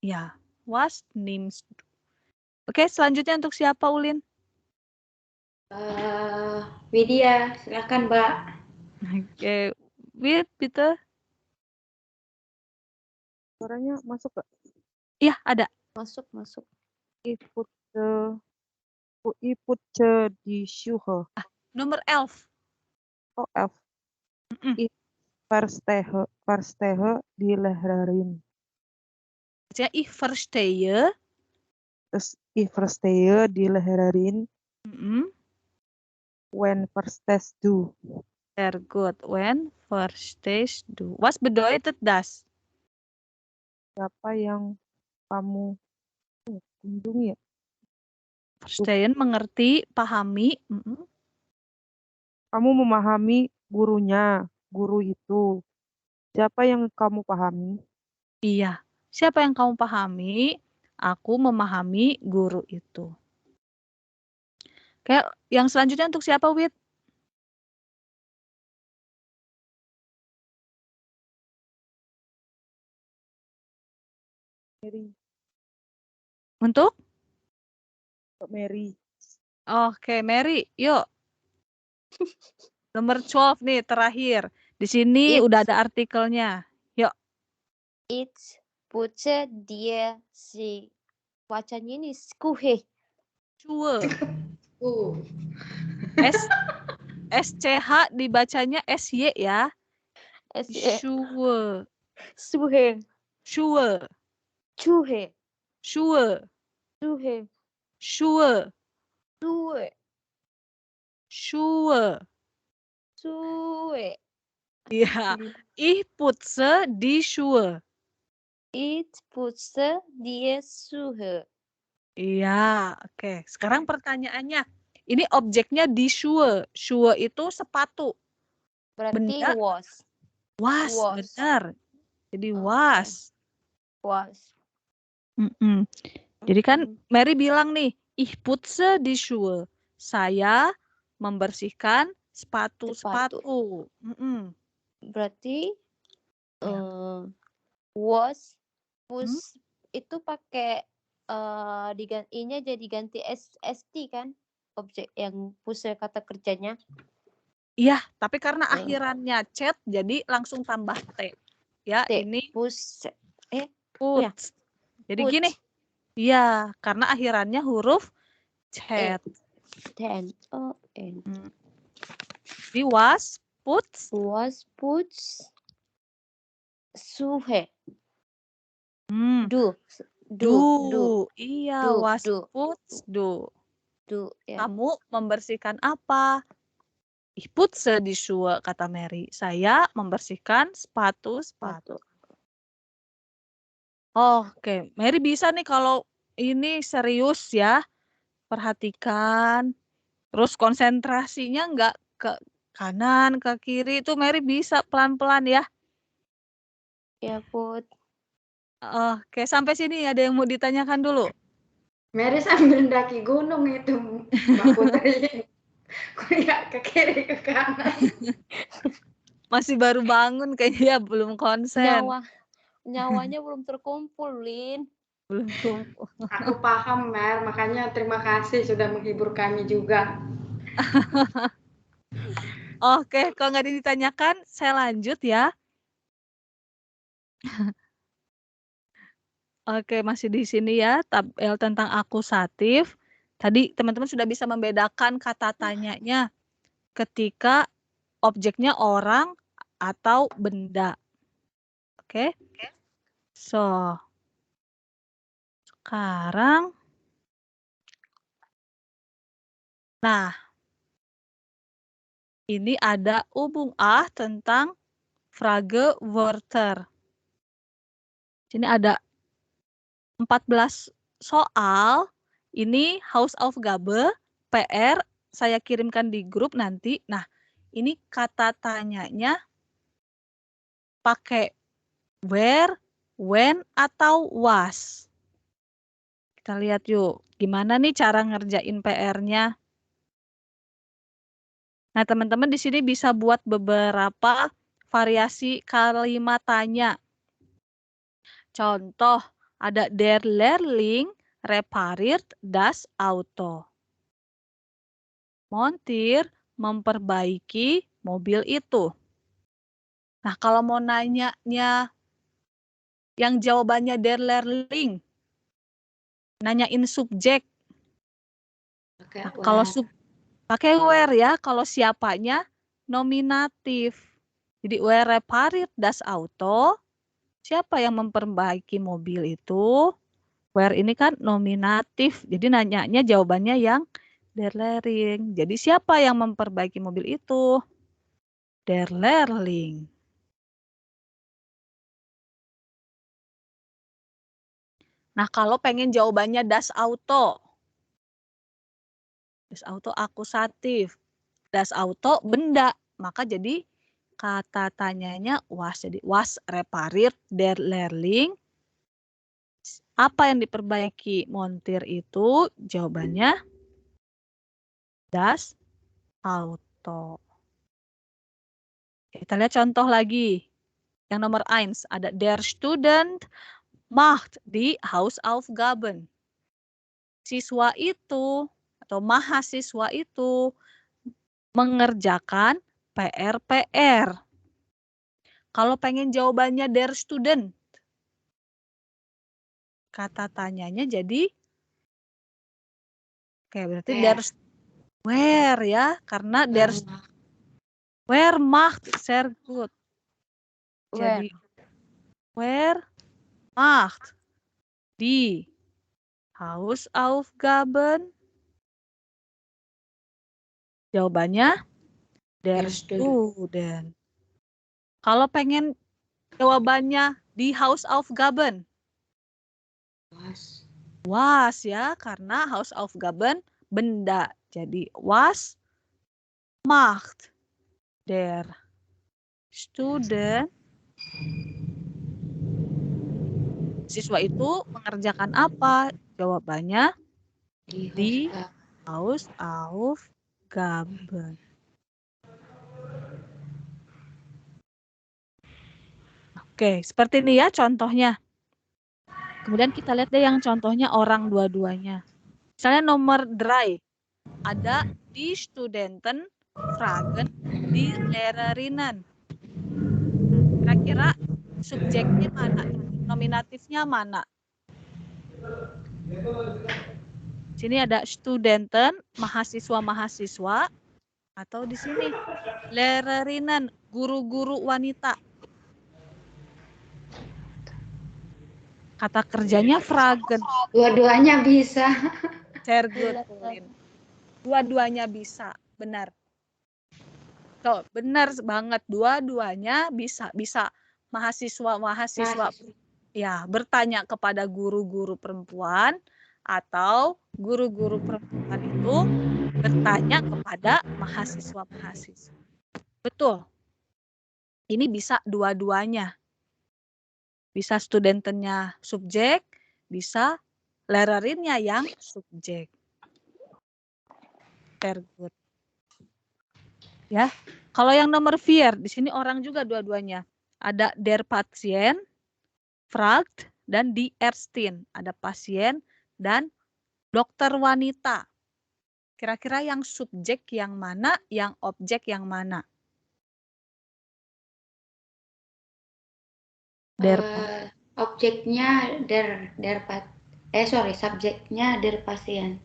Ya, was nimmst du? Oke, selanjutnya untuk siapa, Ulin? Widya, silakan, Mbak. Oke, Wit, bitte. Suaranya masuk gak? Iya, ada. Masuk. Iput di Schuhe. Nomor 11. Oh, F. Ich verstehe die Lehrerin. Jadi, ich verstehe. Terus ich verstehe die Lehrerin. When verstehst du? Sehr gut. When verstehst du? Was bedeutet das? Siapa yang kamu kunjungi ya? Verstehen, mengerti, pahami. Kamu memahami gurunya, guru itu. Siapa yang kamu pahami? Iya. Siapa yang kamu pahami? Aku memahami guru itu. Kayak yang selanjutnya untuk siapa, Wit? Mary. Untuk? Mary. Oke, Mary. Yuk. Nomor 12 nih, terakhir. Di sini udah ada artikelnya. Yuk. Ich putze dir si. Bacanya ini Schuhe. Schuhe. SCH dibacanya SY ya. Schuhe. Schuhe. Schuhe. Schuhe. Schuhe. Schuhe. Schuhe. Schuhe. Schuhe. Schuhe. Iya. Ich putze die Schuhe. Ich putze die Schuhe. Iya, oke. Sekarang pertanyaannya, ini objeknya die Schuhe. Schuhe itu sepatu. Berarti Benda was. was, Was. benar. Jadi Oke. was. Was. Mm-mm. Jadi kan Mm-mm. Mary bilang nih, ich putze die Schuhe. Saya membersihkan sepatu-sepatu. Mm-mm. Berarti Ya. was, Hmm? pus itu pakai I-nya jadi ganti ST kan? Objek yang puse kata kerjanya. Iya, tapi karena Eh. akhirannya cet, jadi langsung tambah T. Ya, T, ini pus ya. put. Jadi Put. gini, iya, karena akhirannya huruf cet. Then N. Jadi was, puts, Was, puts, suhe. do. Do. Iya, Do, was, do. puts, do. Do, ya. Kamu membersihkan apa? Ich putze die Schuhe, kata Mary. Saya membersihkan sepatu-sepatu. Oke, Mary bisa nih kalau ini serius ya. Perhatikan. Terus konsentrasinya nggak ke kanan, ke kiri. Itu Mary bisa pelan-pelan ya. Ya, Put. Oke, sampai sini ada yang mau ditanyakan dulu? Mary sambil mendaki gunung itu, Mbak Putri. Kuliah ke kiri ke kanan. Masih baru bangun kayaknya belum konsen. Nyawanya belum terkumpul, Lin. Belum kumpul. Aku paham, Mer. Makanya terima kasih sudah menghibur kami juga. Oke, kalau nggak ditanyakan, saya lanjut ya. Oke, masih di sini ya, tabel tentang akusatif. Tadi teman-teman sudah bisa membedakan kata tanyanya ketika objeknya orang atau benda. Oke. So, sekarang. Nah, ini ada hubung tentang Frage Wörter. Sini ada 14 soal. Ini Hausaufgabe, PR, saya kirimkan di grup nanti. Nah, ini kata tanyanya pakai where, when, atau was. Kita lihat yuk, gimana nih cara ngerjain PR-nya. Nah, teman-teman di sini bisa buat beberapa variasi kalimat tanya. Contoh, ada der Lehrling repariert das Auto. Montir memperbaiki mobil itu. Nah, kalau mau nanyanya yang jawabannya der Lehrling, nanyain subjek. Nah, kalau pakai where ya, kalau siapanya nominatif. Jadi where repariert das Auto, siapa yang memperbaiki mobil itu? Where ini kan nominatif, jadi nanyanya jawabannya yang der Lehrling. Jadi siapa yang memperbaiki mobil itu? Der Lehrling. Nah, kalau pengen jawabannya das Auto. Das Auto akusatif. Das Auto benda. Maka jadi kata tanyanya was. Jadi was repariert der Lehrling. Apa yang diperbaiki montir itu? Jawabannya das Auto. Kita lihat contoh lagi. Yang nomor 1 ada der Student macht die Hausaufgaben. Siswa itu atau mahasiswa itu mengerjakan PR. Kalau pengen jawabannya der Student, kata tanyanya jadi berarti der where ya, karena der where macht sehr gut. Jadi where macht die Hausaufgaben. Jawabannya der Student. Kalau pengen jawabannya Die Hausaufgaben. Was. Was ya, karena Hausaufgaben benda. Jadi was macht der Student. Siswa itu mengerjakan apa? Jawabannya Die Hausaufgaben. Oke, seperti ini ya contohnya. Kemudian kita lihat deh yang contohnya orang dua-duanya. Misalnya nomor 3. Ada die Studenten fragen die Lehrerinnen. Kira-kira subjeknya mana? Nominatifnya mana? Sini ada Studenten, mahasiswa-mahasiswa, atau di sini Lehrerinnen, guru-guru wanita. Kata kerjanya fragen. Dua-duanya bisa. Sehr gut, Ulin. Dua-duanya bisa, benar. Tuh, benar banget. Dua-duanya bisa. Bisa mahasiswa-mahasiswa ya bertanya kepada guru-guru perempuan atau guru-guru perempuan itu bertanya kepada mahasiswa-mahasiswa. Betul. Ini bisa dua-duanya. Bisa studentennya subjek, bisa lehrerinnya yang subjek. Very good. Ya, kalau yang nomor 4 di sini orang juga dua-duanya. Ada der Patient, fragt, dan die Ärztin. Ada pasien dan dokter wanita. Kira-kira yang subjek yang mana, yang objek yang mana? Objeknya subjeknya der Patient.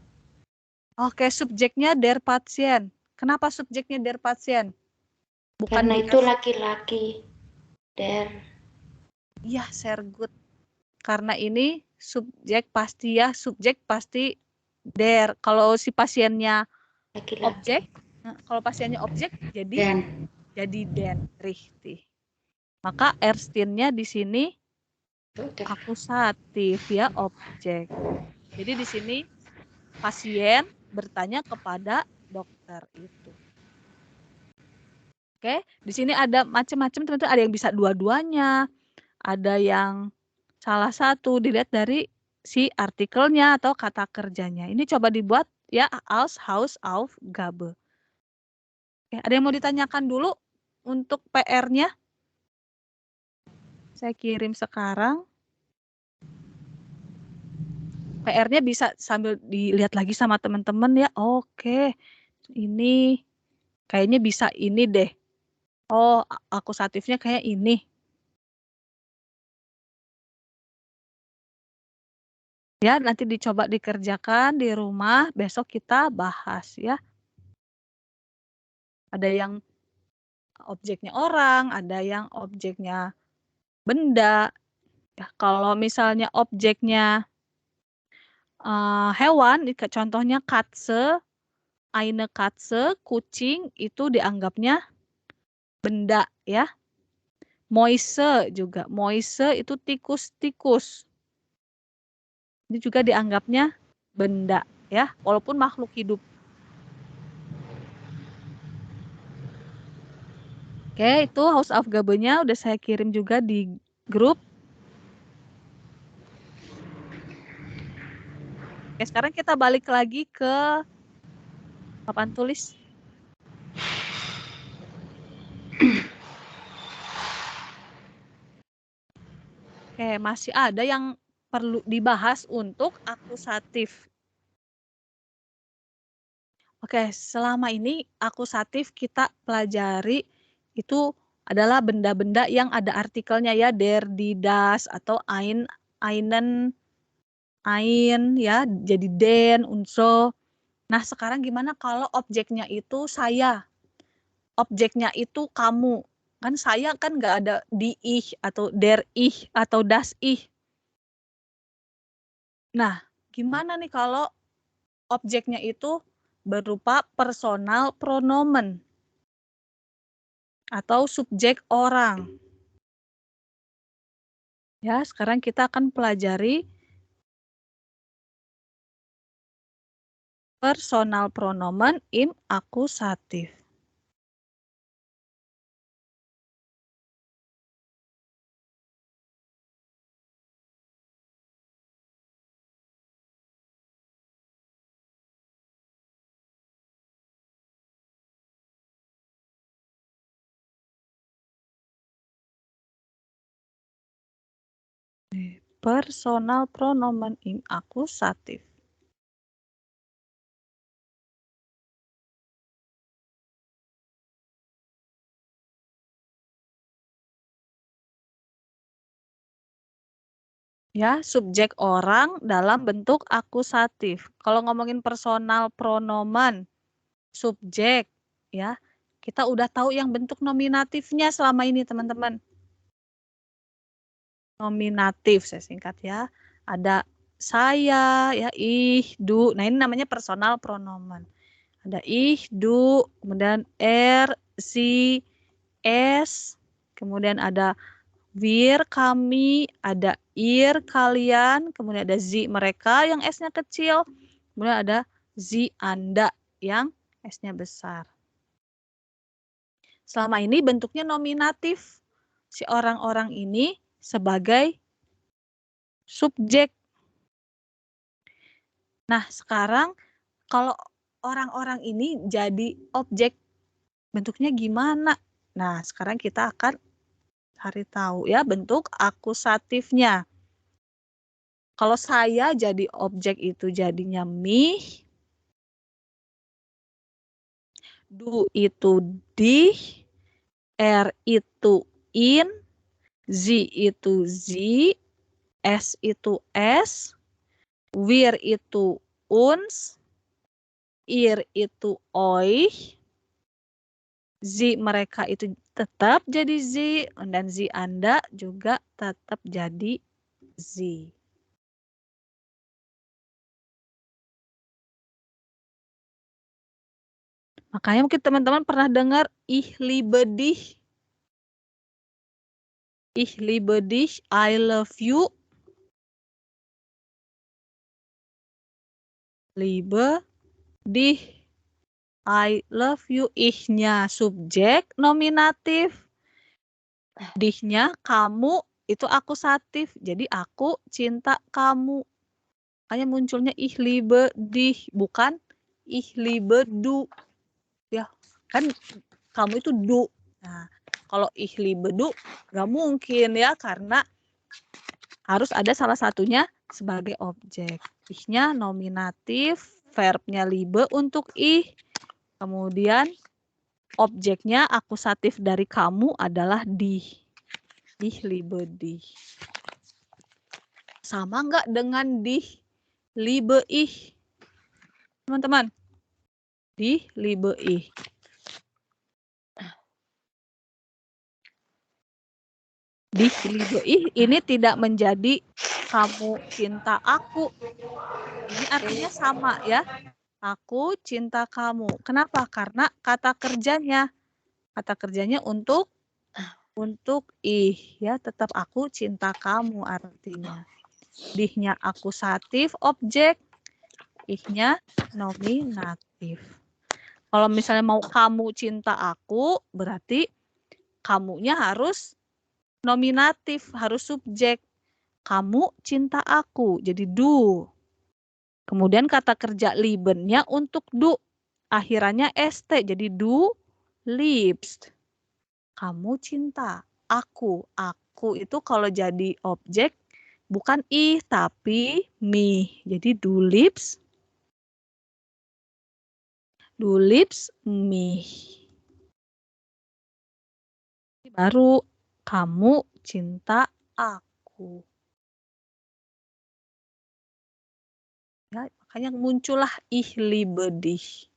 Oke, subjeknya der Patient. Kenapa subjeknya der Patient? Bukan Karena itu laki-laki. Der. Iya, sehr good. Karena ini subjek pasti ya, subjek pasti der. Kalau si pasiennya Laki-laki. objek, kalau pasiennya objek jadi den, richtig. Maka Ärztinnya di sini akusatif ya, objek. Jadi di sini pasien bertanya kepada dokter itu. Oke, di sini ada macam-macam teman-teman, ada yang bisa dua-duanya, ada yang salah satu, dilihat dari si artikelnya atau kata kerjanya. Ini coba dibuat ya als Hausaufgabe. Oke, ada yang mau ditanyakan dulu untuk PR-nya? Saya kirim sekarang. PR-nya bisa sambil dilihat lagi sama teman-teman ya. Oke, ini kayaknya bisa ini deh. Oh, akusatifnya kayak ini. Ya, nanti dicoba dikerjakan di rumah, besok kita bahas ya. Ada yang objeknya orang, ada yang objeknya benda. Ya, kalau misalnya objeknya hewan, contohnya Katze, eine Katze, kucing, itu dianggapnya benda ya. Mäuse juga, Mäuse itu tikus-tikus. Ini juga dianggapnya benda ya, walaupun makhluk hidup. Oke, itu Hausaufgabe-nya udah saya kirim juga di grup. Oke, sekarang kita balik lagi ke papan tulis. Oke, masih ada yang perlu dibahas untuk akusatif. Oke, selama ini akusatif kita pelajari itu adalah benda-benda yang ada artikelnya ya, der, die, das, atau ein, einen, ein, ya, jadi den, und so. Nah, sekarang gimana kalau objeknya itu saya? Objeknya itu kamu. Kan saya kan nggak ada die ich, atau der ich, atau das ich. Nah, gimana nih kalau objeknya itu berupa personal pronomen atau subjek orang? Ya, sekarang kita akan pelajari personal pronomen im akusatif. Personal pronomen im akusatif. Ya, subjek orang dalam bentuk akusatif. Kalau ngomongin personal pronomen, subjek, ya, kita udah tahu yang bentuk nominatifnya selama ini, teman-teman. Nominatif, saya singkat ya. Ada saya, ya, ih, du. Nah, ini namanya personal pronomen. Ada ih, du, kemudian er, si, es, kemudian ada wir, kami, ada ir, kalian, kemudian ada zi, mereka yang S-nya kecil, kemudian ada zi, Anda yang S-nya besar. Selama ini bentuknya nominatif. Si orang-orang ini sebagai subjek. Nah, sekarang kalau orang-orang ini jadi objek, bentuknya gimana? Nah, sekarang kita akan cari tahu ya bentuk akusatifnya. Kalau saya jadi objek itu jadinya me, do itu di, r itu in, z itu z, s itu s, wir itu uns, ir itu oi, z mereka itu tetap jadi z, dan z Anda juga tetap jadi z. Makanya mungkin teman-teman pernah dengar ich liebe dich. Ich liebe dich, I love you. Liebe dich, I love you. Ich-nya subjek nominatif. Dich-nya kamu itu akusatif. Jadi aku cinta kamu. Makanya munculnya ich liebe dich, bukan ich liebe du. Ya, kan kamu itu du. Nah, kalau ich liebe du nggak mungkin ya, karena harus ada salah satunya sebagai objek. Ich-nya nominatif, verbnya liebe untuk ich, kemudian objeknya akusatif dari kamu adalah dich. Ich liebe dich. Sama nggak dengan dich liebe ich? Teman-teman, dich liebe ich. Dich liebe ich ini tidak menjadi kamu cinta aku. Ini artinya sama ya. Aku cinta kamu. Kenapa? Karena kata kerjanya untuk ih ya, tetap aku cinta kamu artinya. Dich-nya akusatif objek, ih-nya nominatif. Kalau misalnya mau kamu cinta aku, berarti kamunya harus nominatif, harus subjek. Kamu cinta aku, jadi du. Kemudian kata kerja lieben-nya untuk du. Akhirannya st, jadi du liebst. Kamu cinta aku. Aku itu kalau jadi objek bukan ih tapi me. Jadi du liebst me. Baru kamu cinta aku. Ya, makanya muncullah ich liebe dich.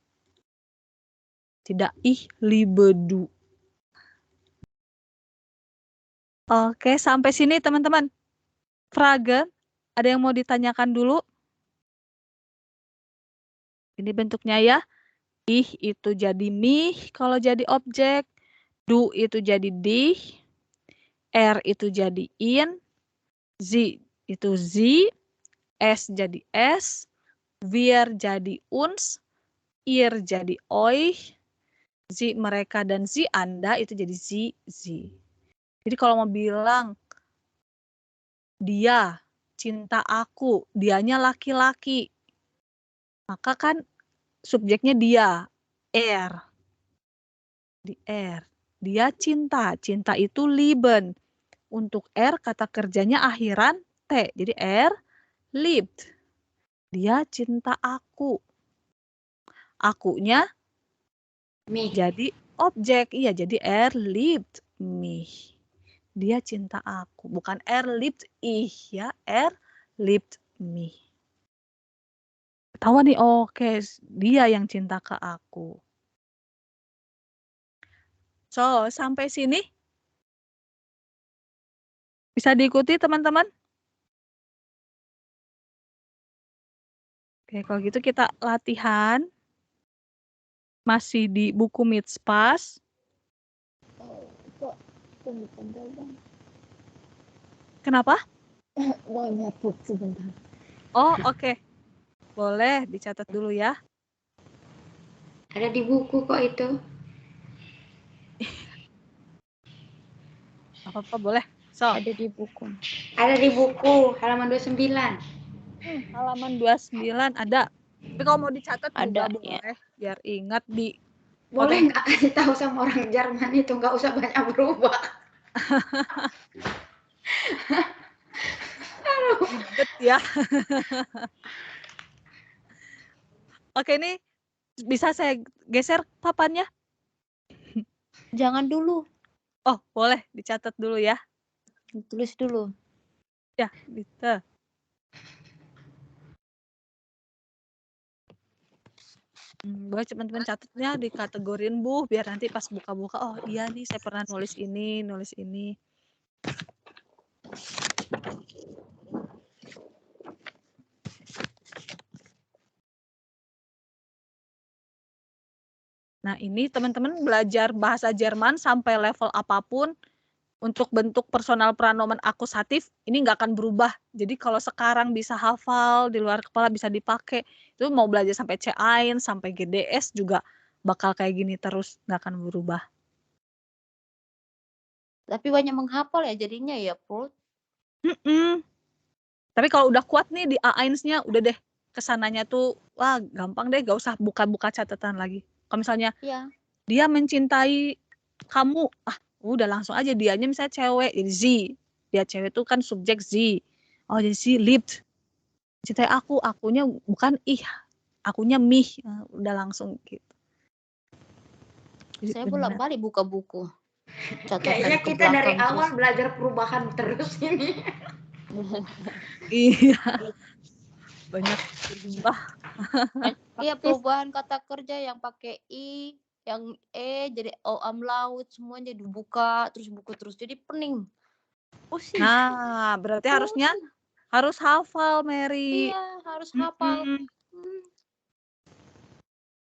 Tidak ich liebe du. Oke, sampai sini teman-teman. Fragen, ada yang mau ditanyakan dulu? Ini bentuknya ya. Ich itu jadi mich kalau jadi objek. Du itu jadi dich. R itu jadi in. Sie itu sie, es jadi es, wir jadi uns, ihr jadi euch, sie mereka dan sie Anda itu jadi sie. Jadi kalau mau bilang dia cinta aku, dianya laki-laki, maka kan subjeknya dia, di R. Dia cinta, cinta itu lieben. Untuk R kata kerjanya akhiran T, jadi R liebt. Dia cinta aku. Akunya Mi. jadi objek, iya jadi R liebt mich. Dia cinta aku, bukan R liebt ich ya, R liebt mich. Ketahuan nih, oke, dia yang cinta ke aku. So, sampai sini bisa diikuti teman-teman? Oke, kalau gitu kita latihan. Masih di buku Mitspas. Kok tunggu bang. Kenapa? Mau nyatet sebentar. Oh, oke. Boleh dicatat dulu ya. Ada di buku kok itu. Apa-apa boleh. So, Ada di buku. Ada di buku halaman 29. halaman 29 ada. Tapi kalau mau dicatat juga Ada, ya. boleh. Biar ingat di Boleh nggak kasih tahu sama orang Jerman itu nggak usah banyak berubah. ribet ya. Oke, ini bisa saya geser papannya? Jangan dulu. Oh, boleh dicatat dulu ya. Tulis dulu. Ya, bisa. Boleh teman-teman catatnya dikategorin Bu, biar nanti pas buka-buka, oh iya nih saya pernah nulis ini, nulis ini. Nah ini teman-teman belajar bahasa Jerman sampai level apapun, untuk bentuk personal pronomen akusatif ini nggak akan berubah. Jadi kalau sekarang bisa hafal, di luar kepala bisa dipakai, itu mau belajar sampai C1, sampai GDS juga bakal kayak gini terus, nggak akan berubah. Tapi banyak menghafal ya jadinya ya, Put. Tapi kalau udah kuat nih di A1-nya, udah deh kesananya tuh, wah gampang deh, gak usah buka-buka catatan lagi. Kalau misalnya Ya. dia mencintai kamu, udah langsung aja dianya misalnya cewek, jadi sie. Dia cewek tuh kan subjek sie. Oh jadi sie liebt. Cintai aku, akunya bukan ih, akunya mich. Udah langsung gitu. Jadi Saya benar. bolak-balik buka buku. Kayaknya Catatan ke kita dari belakang awal terus. belajar perubahan terus ini. Iya. Banyak berubah. Iya, perubahan kata kerja yang pakai i, yang jadi o umlaut, semuanya dibuka terus buku terus. Jadi pening. Pusing. Nah, berarti harusnya harus hafal, Mary. Iya, harus hafal.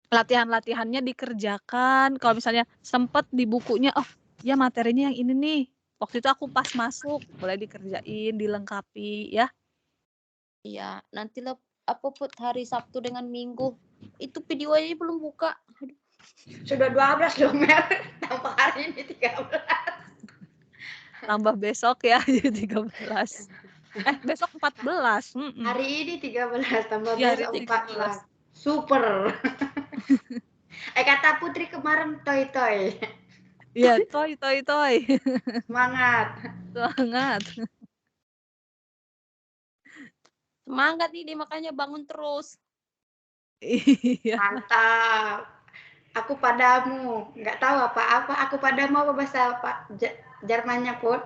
Latihan-latihannya dikerjakan. Kalau misalnya sempet di bukunya, oh ya materinya yang ini nih. Waktu itu aku pas masuk, boleh dikerjain, dilengkapi ya. Iya, nanti lah apa Put hari Sabtu dengan Minggu. Itu videonya belum buka. Aduh. Sudah 12 loh, Mer. Tambah hari ini 13. Tambah besok ya, jadi 13. Besok 14. Hari ini 13, tambah Ya, besok hari 14. Super. Kata Putri kemarin toy-toy. Iya, toy. Semangat. Semangat. Semangat ini makanya bangun terus. Iya. Mantap. Aku padamu. Nggak tahu apa-apa. Aku padamu apa bahasa Jermannya, Put?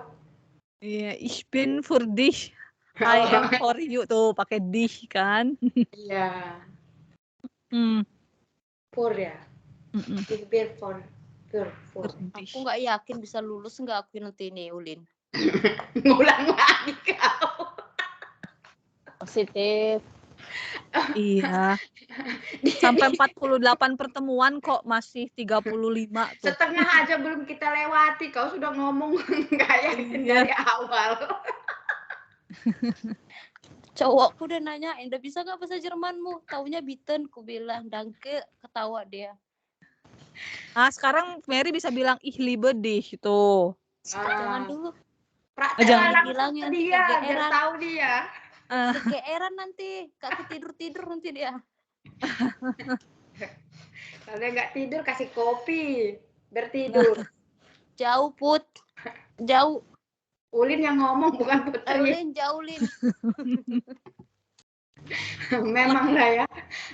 Iya, ich bin für dich. I am for you. Tuh, pakai dich kan. Iya. Pur ya. Ich bin for. Aku nggak yakin bisa lulus nggak aku nanti ini, Ulin. Ngulang lagi kau. Positif. Iya. Sampai 48 pertemuan kok masih 35 tuh. Setengah aja belum kita lewati, kau sudah ngomong nggak yakin dari awal. Cowokku udah nanya, udah bisa nggak bahasa Jermanmu? Taunya bitten, ku bilang. Danke, ketawa dia. Nah, sekarang Mary bisa bilang ich liebe dich tuh. Jangan dulu. Praktek Jangan langsung dibilangin ke nanti dia, biar kegeeran. tahu dia. Kegeeran nanti, Kak tidur nanti dia. Kalau dia nggak tidur, kasih kopi. Biar tidur. Jauh, Put. Jauh. Ulin yang ngomong, bukan Putri. Ulin, jauh, Lin. Memang lah ya.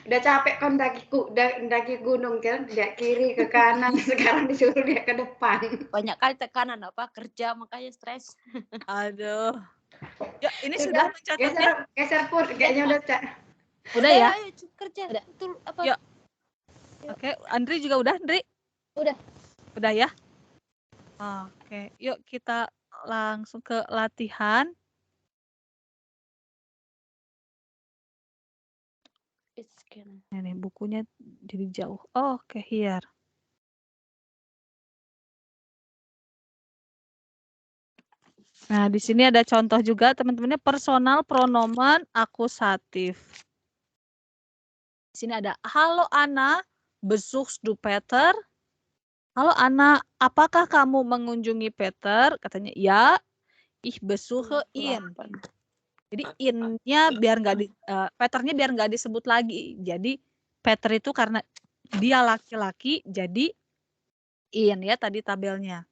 Udah capek kan daki gunung kan. Dia kiri ke kanan. Sekarang disuruh dia ke depan. Banyak kali tekanan apa kerja makanya stres. Aduh. Ya, ini sudah mencatatnya. Geser pun. Kayaknya udah Udah ya? Ayo kerja. Udah. Betul apa? Yuk. Oke, Andri juga udah, Andri? Udah. Udah ya? Oke, yuk kita langsung ke latihan. Ini bukunya jadi jauh. Oke, here. Nah, di sini ada contoh juga teman-temannya personal pronomen akusatif. Di sini ada halo Anna, besuchst du Peter? Halo Anna, apakah kamu mengunjungi Peter? Katanya ya, ich besuche ihn. Jadi in-nya biar nggak Peternya biar nggak disebut lagi. Jadi Peter itu karena dia laki-laki, jadi in ya tadi tabelnya.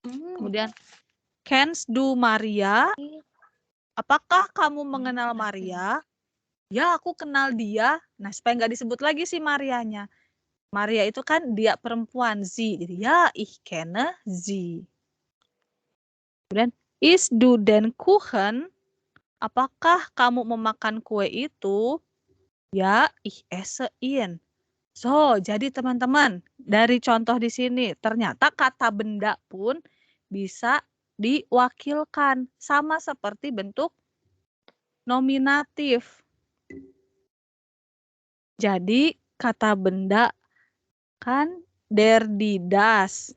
Kemudian kennst du Maria? Apakah kamu mengenal Maria? Ya, aku kenal dia. Nah, supaya nggak disebut lagi si Marianya. Maria itu kan dia perempuan, sie. Jadi ya, ich kenne sie. Kemudian isst du den Kuchen? Apakah kamu memakan kue itu? Ya, ich esse ihn. So, jadi teman-teman, dari contoh di sini, ternyata kata benda pun bisa diwakilkan. Sama seperti bentuk nominatif. Jadi, kata benda kan der, die, das.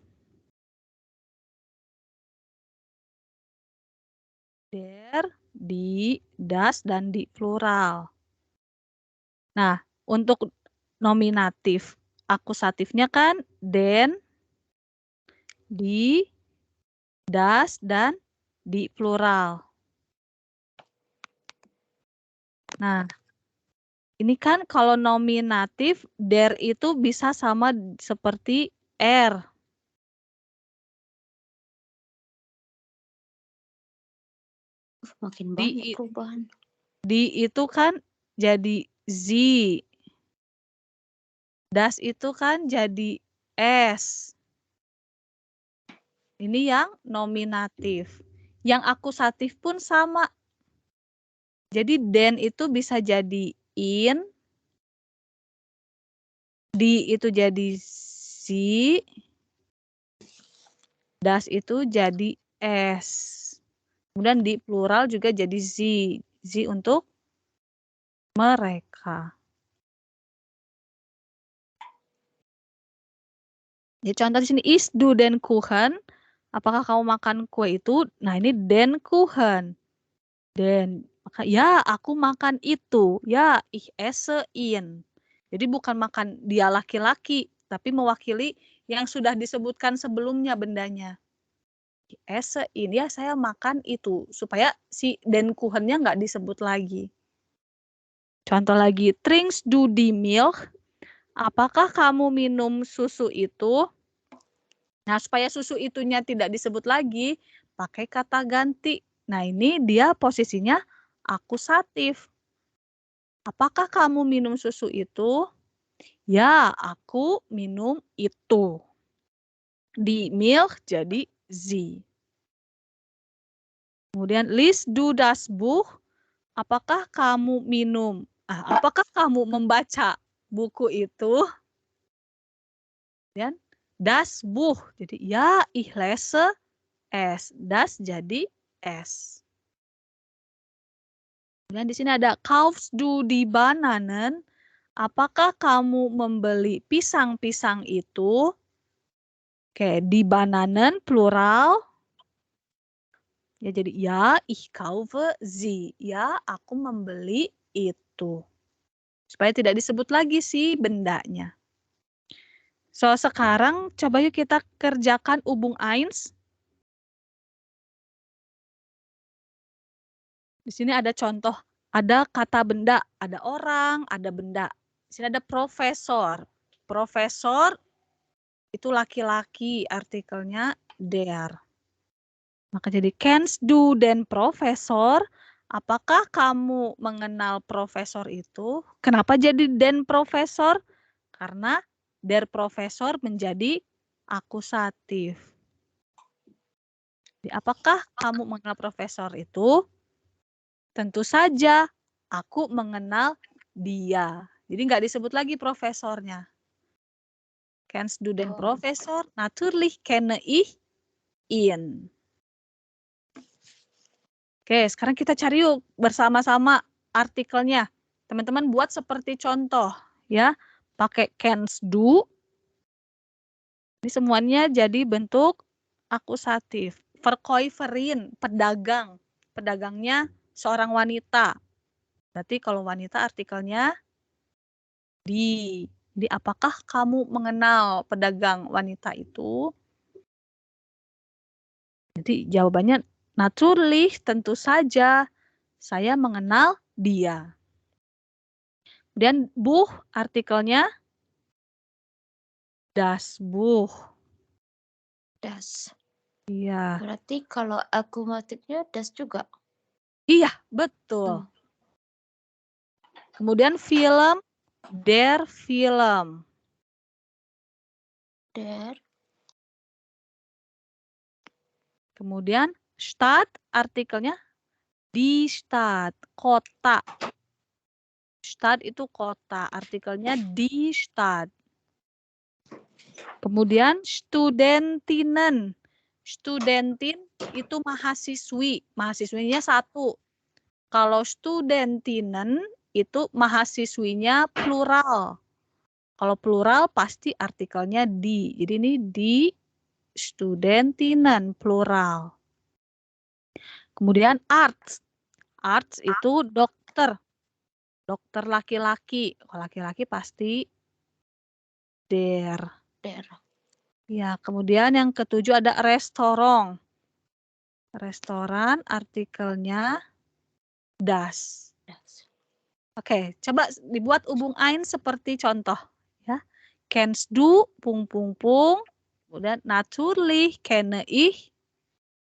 Der, die, das, dan di plural. Nah, untuk nominatif akusatifnya kan den, di, das, dan di plural. Nah, ini kan kalau nominatif der itu bisa sama seperti er. Makin banyak perubahan. Di itu kan jadi zi. Das itu kan jadi es. Ini yang nominatif. Yang akusatif pun sama. Jadi den itu bisa jadi in. Di itu jadi si. Das itu jadi es. Kemudian di plural juga jadi zi. Zi untuk mereka. Jadi contoh di sini isst du den Kuchen? Apakah kamu makan kue itu? Nah, ini den Kuchen. Den. Maka ya, aku makan itu. Ya, ich esse ihn. Jadi bukan makan dia laki-laki, tapi mewakili yang sudah disebutkan sebelumnya bendanya. Ich esse ihn. Ya, saya makan itu. Supaya si den Kuchen-nya nggak disebut lagi. Contoh lagi, trinkst du die Milch? Apakah kamu minum susu itu? Nah, supaya susu itunya tidak disebut lagi, pakai kata ganti. Nah, ini dia posisinya akusatif. Apakah kamu minum susu itu? Ya, aku minum itu. Di Milch jadi sie. Kemudian liest du das Buch? Apakah kamu apakah kamu membaca buku itu? Dan das Buch. Jadi ya, ich lese es. Das jadi es. Dan di sini ada kaufst du die Bananen? Apakah kamu membeli pisang-pisang itu? Oke, die Bananen plural. Ya jadi ya, ich kaufe sie. Ya, aku membeli itu. Supaya tidak disebut lagi si bendanya. So, sekarang coba yuk kita kerjakan hubung eins. Di sini ada contoh, ada kata benda, ada orang, ada benda. Di sini ada profesor. Profesor itu laki-laki, artikelnya der. Maka jadi kennst du den Profesor? Apakah kamu mengenal profesor itu? Kenapa jadi den Profesor? Karena der Profesor menjadi akusatif. Jadi, apakah kamu mengenal profesor itu? Tentu saja aku mengenal dia. Jadi nggak disebut lagi profesornya. Kennst du den Profesor? Natürlich kenne ich ihn. Oke, sekarang kita cari yuk bersama-sama artikelnya. Teman-teman buat seperti contoh ya. Pakai kennst du. Ini semuanya jadi bentuk akusatif. Verkäuferin, pedagang. Pedagangnya seorang wanita. Berarti kalau wanita artikelnya di. Jadi apakah kamu mengenal pedagang wanita itu? Jadi jawabannya natürlich, tentu saja saya mengenal dia. Kemudian Buch artikelnya das Buch. Das. Iya. Berarti kalau akumatifnya das juga. Iya, betul. Kemudian film, der Film. Der. Kemudian Stadt artikelnya die Stadt, kota. Stadt itu kota, artikelnya die Stadt. Kemudian Studentinnen. Studentin itu mahasiswi, mahasiswinya satu. Kalau Studentinnen itu mahasiswinya plural. Kalau plural pasti artikelnya di. Jadi ini di Studentinnen plural. Kemudian arts. Arts itu dokter. Dokter laki-laki. Kalau laki-laki pasti der. Der. Ya, kemudian yang ketujuh ada restoran. Restoran artikelnya das. Das. Oke, coba dibuat hubung ein seperti contoh ya. Kennst du pung pung pung. Kemudian natürlich kenne ich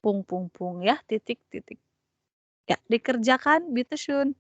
pung pung pung ya, titik titik. Ya, dikerjakan bitteschön.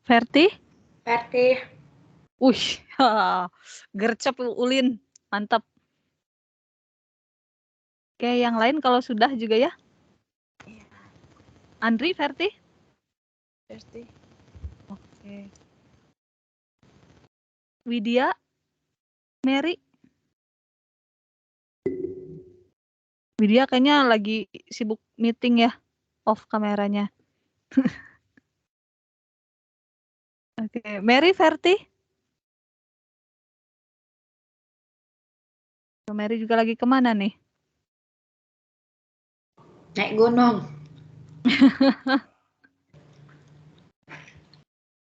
Verti? Ferti. Wih, gercep Ulin. Mantap. Oke, yang lain kalau sudah juga ya. Andri, Verti? Verti. Oke. Widya? Mary? Widya kayaknya lagi sibuk meeting ya. Off kameranya. Oke, Mary, Verti? Mary juga lagi kemana nih? Naik gunung.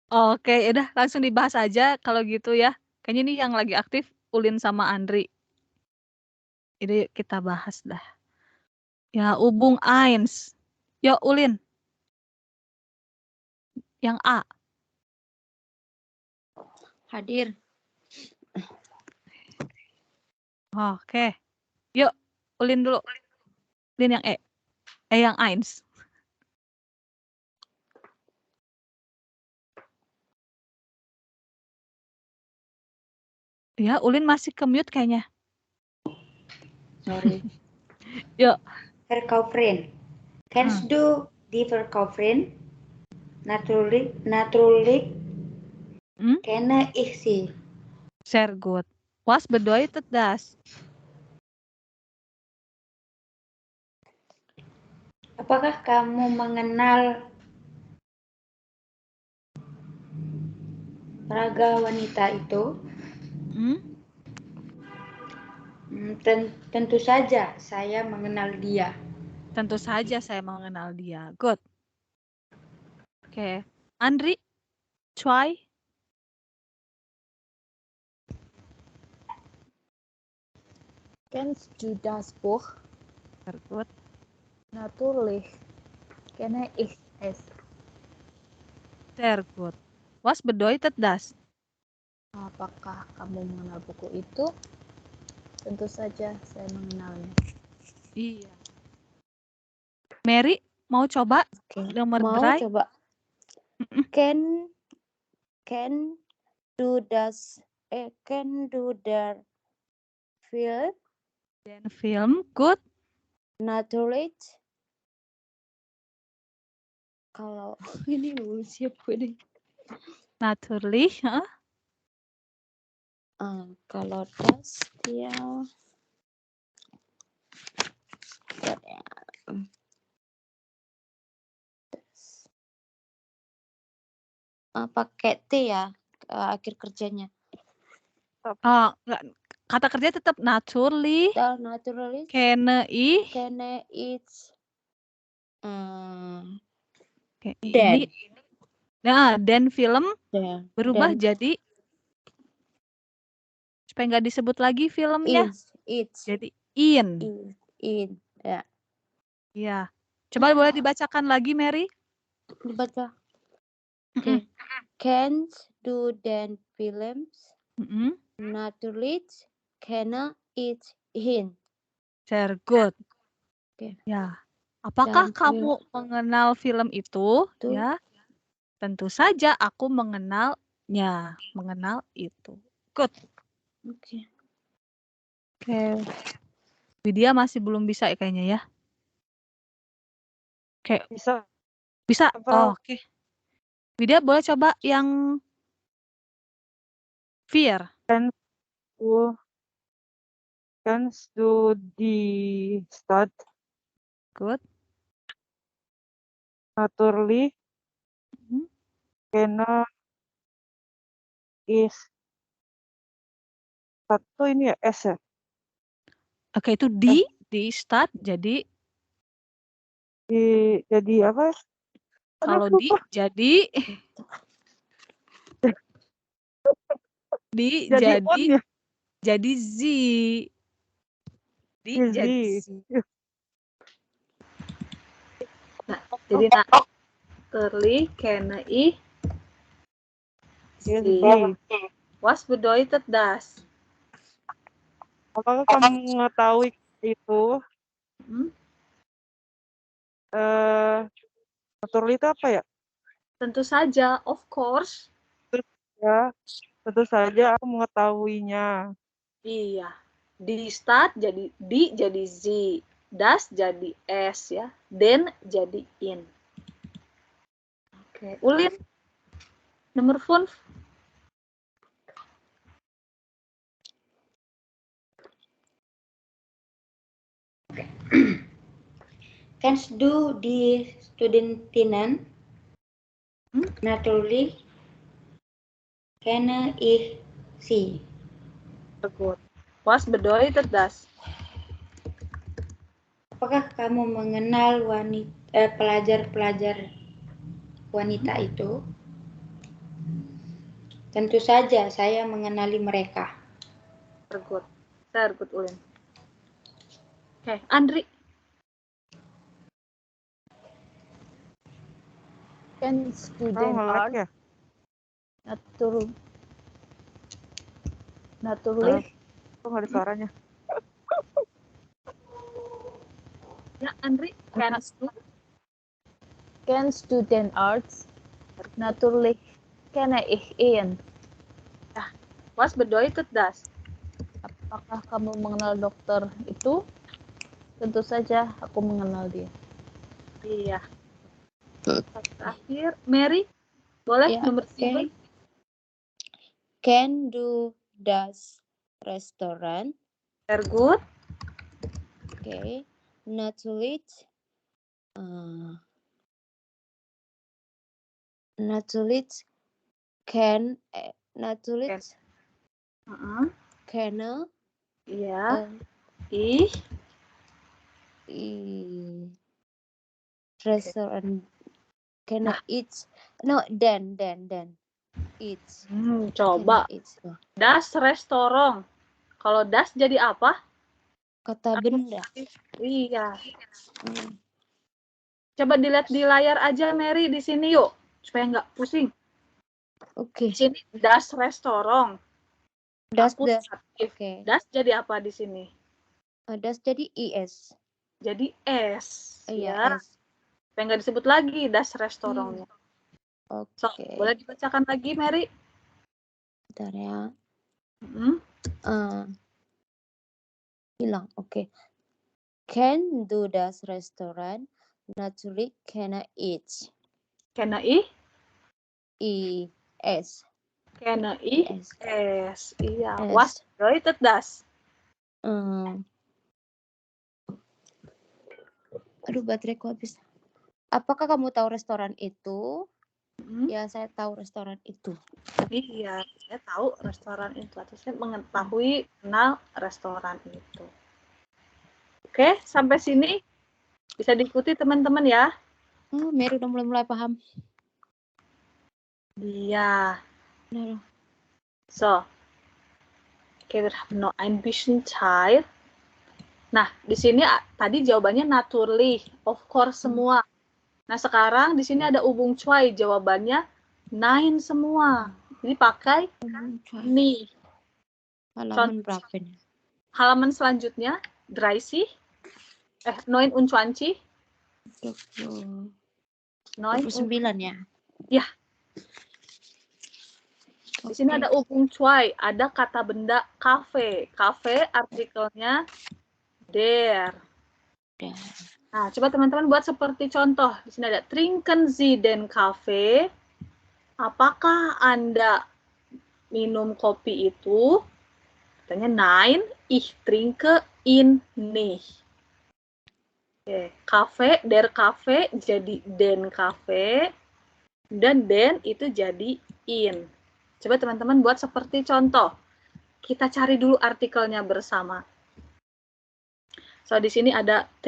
Oke, udah langsung dibahas aja kalau gitu ya. Kayaknya nih yang lagi aktif Ulin sama Andri. Ini kita bahas dah. Ya, Ubung Ains. Yuk, Ulin. Yang A. Hadir. Oke. Yuk, Ulin dulu. Ulin yang E. Yang Ains. Ya, Ulin masih ke mute kayaknya. Sorry. Yuk. Verkaufen. Kennst du die Verkaufen? Natürlich kenne ich sie. Sehr gut. Was bedeutet das? Apakah kamu mengenal raga wanita itu? Tentu saja saya mengenal dia. Tentu saja saya mengenal dia. Good. Oke. Andri, Choi. Kennst du das Buch? Sehr gut. Natürlich kenne ich es. Sehr gut. Was bedeutet das? Apakah kamu mengenal buku itu? Tentu saja saya mengenalnya. Iya. Mary, mau coba Oke. nomor Mau dry? coba. Can do das can do der film Dan film, good. naturally. Kalau ini belum siap gue. Natürlich. Kalau das dia pakai T ya akhir kerjanya. Oh, enggak. Kata kerja tetap naturally. Naturally Kenne ich. kenne ich Oke, Dan. ini. Nah, dan film Dan. berubah jadi supaya nggak disebut lagi filmnya. Jadi in. Ya. Iya. Coba boleh dibacakan lagi, Mary? Dibaca. Oke. Can do dan films. Natürlich kenne ich ihn. Very good. Oke. Ya. Apakah Dan kamu mengenal film itu? Itu. Ya. Tentu saja aku mengenalnya. Mengenal itu. Good. Oke. Oke. Widya masih belum bisa kayaknya ya. Oke. Bisa. Bisa? Apa? Oh, oke. Widya boleh coba yang fear. Kennst du die Stadt? Good. Naturally kenne ich. Satu ini ya S ya? Oke, itu di start jadi Jadi apa? kalau Aduh, di jadi di jadi on ya? jadi Z. Di Z. jadi Z. Nah, jadi naturally kenne ich Z. Was bedeutet das? Apakah kamu mengetahui itu? Naturally itu apa ya? Tentu saja, of course. Ya, tentu saja aku mengetahuinya. Iya. Di start jadi di jadi z, das jadi s ya, then jadi in. Oke, Ulin. Nomor 5. Kannst du die Studentinnen natürlich kenne ich sie? Gut. Was bedeutet das? Apakah kamu mengenal pelajar-pelajar wanita itu? Tentu saja saya mengenali mereka. Sehr gut, Ulin. Oke, Andri. Kennst du Oh, den nge-lag Art? ya? Natürlich. Kok nggak ada suaranya? Ya, Andri. Kennst du den Arzt? Natürlich kenne ich ihn. Was bedeutet das? Apakah kamu mengenal dokter itu? Tentu saja aku mengenal dia. Iya. Terakhir, Mary. Boleh Ya, nomor oke. 7. Can do das Restaurant. Sehr gut. Okay. Natürlich. Natürlich natürlich kenne Iya. Ich. Restaurant kenne ich. No, then it's Coba. it's Das Restaurant. Kalau das jadi apa? kata benda. Iya. Coba dilihat di layar aja, Mary, di sini yuk. Supaya nggak pusing. Oke. Di sini das Restaurant. Das Akusatif. Oke. Das jadi apa di sini? Das jadi is. Jadi S. Iya, Ya. S. Supaya nggak disebut lagi das Restaurantnya. Oke. So, boleh dibacakan lagi, Mary? Bentar ya. Hmm. Hilang. Oke. Can do das Restaurant. Natürlich kenne ich. Kenne ich? I-S. Kenne ich? S. S. Iya. S. Was bedeutet das? Aduh, bateraiku habis. Apakah kamu tahu restoran itu? Ya, saya tahu restoran itu. Iya, saya tahu restoran itu. Atau saya mengetahui kenal restoran itu. Oke, sampai sini bisa diikuti teman-teman ya. Mary udah mulai paham. Iya. So, okay, wir haben noch ein bisschen Zeit. Nah, di sini tadi jawabannya naturally, of course semua. Nah, sekarang di sini ada ubung cuai, jawabannya nein semua. Jadi pakai nih. Halaman berapa nih? Halaman selanjutnya, 30. 29. 29 ya? Ya. Di sini ada ubung cuai, ada kata benda kafe. Kafe artikelnya der. Nah, coba teman-teman buat seperti contoh. Di sini ada trinken Sie den Kaffee. Apakah Anda minum kopi itu? Katanya nein, ich trinke ihn nicht. Oke, kafe, der Kaffee jadi den Kaffee. Dan den itu jadi in. Coba teman-teman buat seperti contoh. Kita cari dulu artikelnya bersama. So, di sini ada T.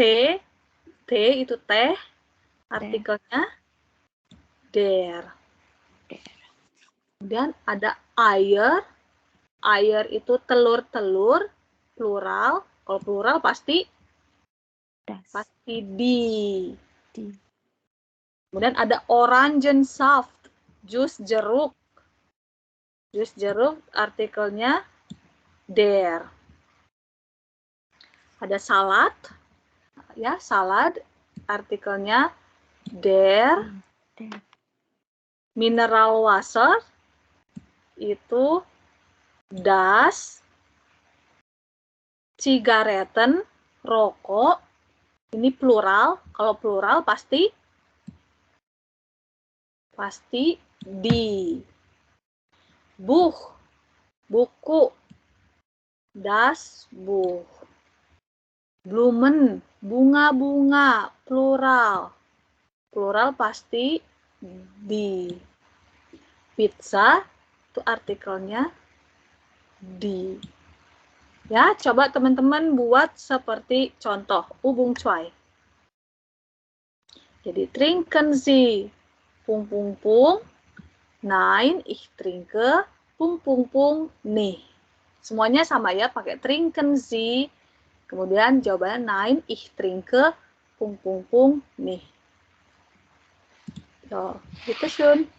T itu teh. Artikelnya der. Kemudian ada air. Air itu telur-telur. Plural. Kalau plural pasti di. Kemudian ada Orangensaft. Jus jeruk. Jus jeruk artikelnya der. Ada salad. Ya, salad artikelnya der. Mineral Wasser itu das, Zigaretten, rokok, ini plural. Kalau plural pasti di. Buch, buku, das Buch. Blumen, bunga-bunga, plural. Plural pasti di. Pizza, itu artikelnya di. Ya, coba teman-teman buat seperti contoh Übung 2. Jadi trinken Sie pung pung pung. Nein, ich trinke pung pung pung nicht. Semuanya sama ya, pakai trinken Sie. Kemudian jawabannya nein, ich trinke pung pung pung nicht. So, bitte schön.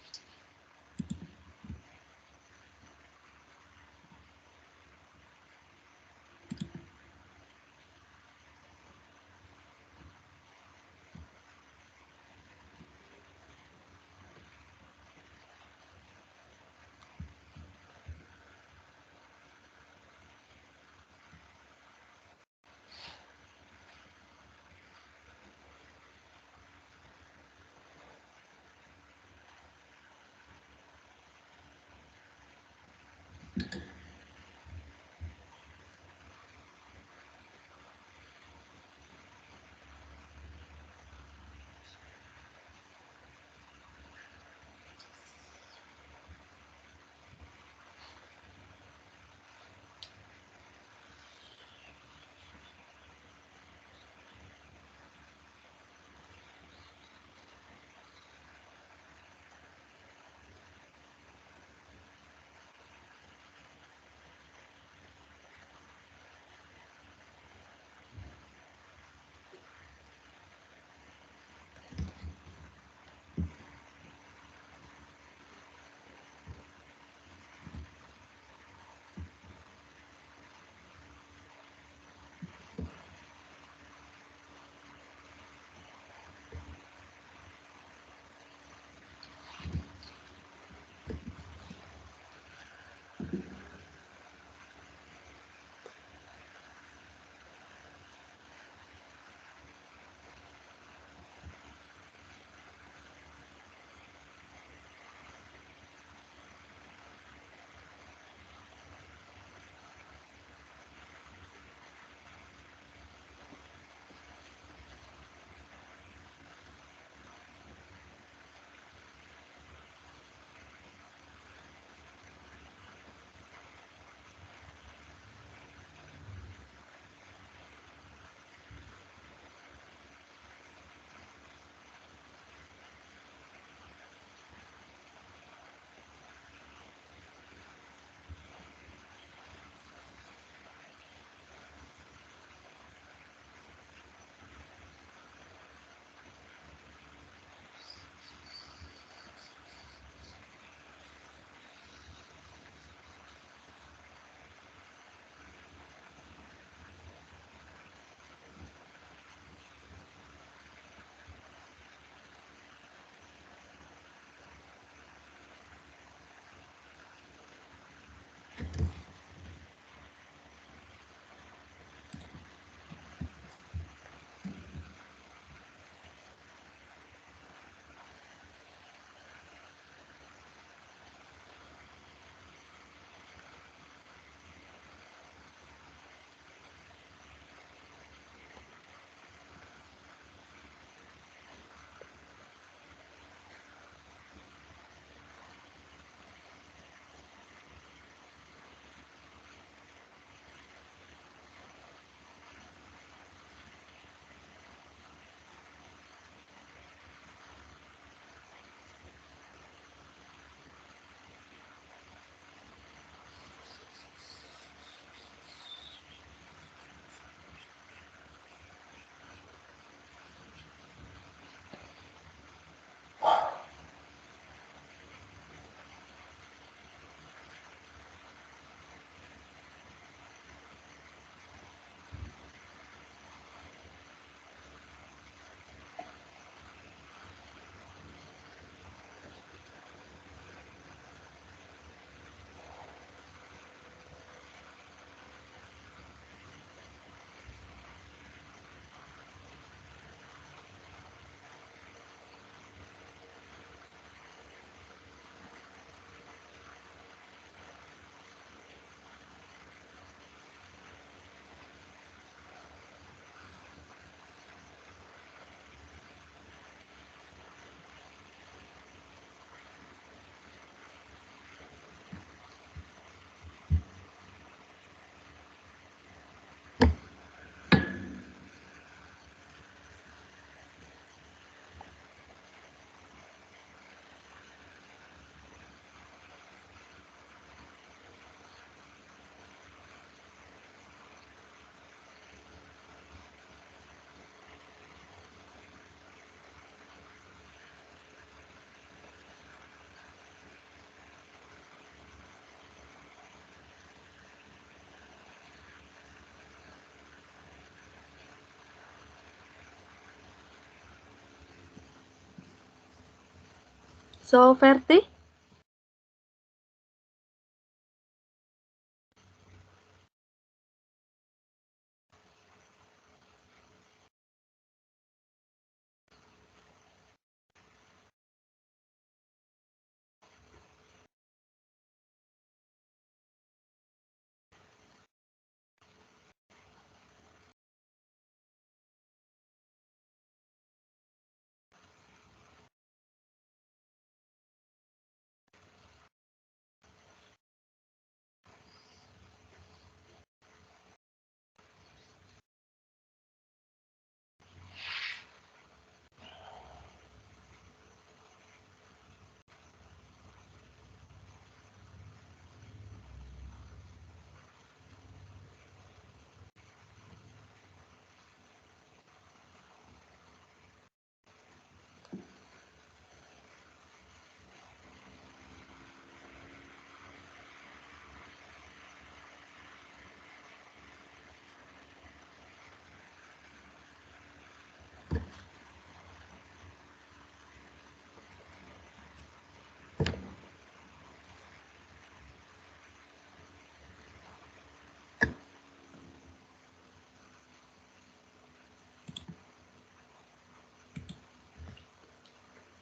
So, Verti?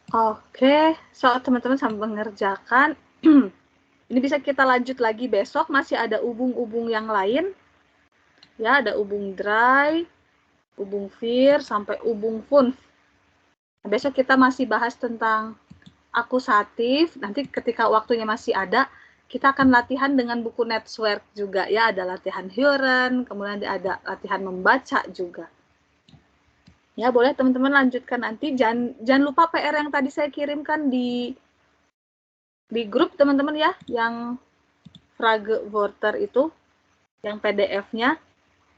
Oke, so teman-teman sambil mengerjakan, ini bisa kita lanjut lagi besok, masih ada ubung-ubung yang lain. Ya, ada ubung dry, ubung vir, sampai ubung funf. Besok kita masih bahas tentang akusatif, nanti ketika waktunya masih ada, kita akan latihan dengan buku Network juga ya, ada latihan Huron, kemudian ada latihan membaca juga. Ya, boleh teman-teman lanjutkan nanti. Jangan lupa PR yang tadi saya kirimkan di grup teman-teman ya, yang Frage Worter itu, yang PDF-nya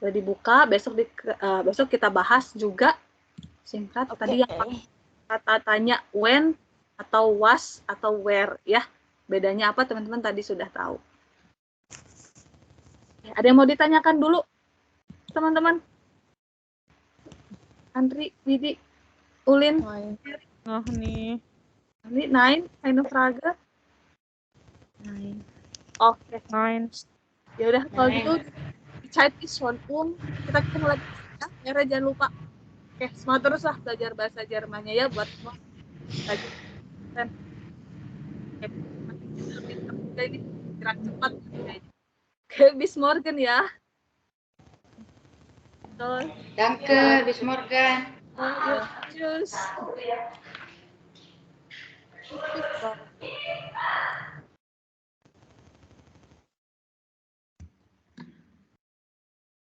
udah dibuka. Besok kita bahas juga singkat. Tadi yang kata tanya when atau was atau where ya. Bedanya apa teman-teman tadi sudah tahu. Ada yang mau ditanyakan dulu teman-teman? Andri, Widi, Ulin, Nah nih. ini eine Frage. Oke. Ya udah kalau gitu Zeit ist schon kita ketemu lagi ya. Jangan lupa. Oke, semangat terus lah belajar bahasa Jermannya ya buat semua. Lagi dan ini gerak cepat. Oke, bis morgen ya. Danke, bis morgen. Tschüss.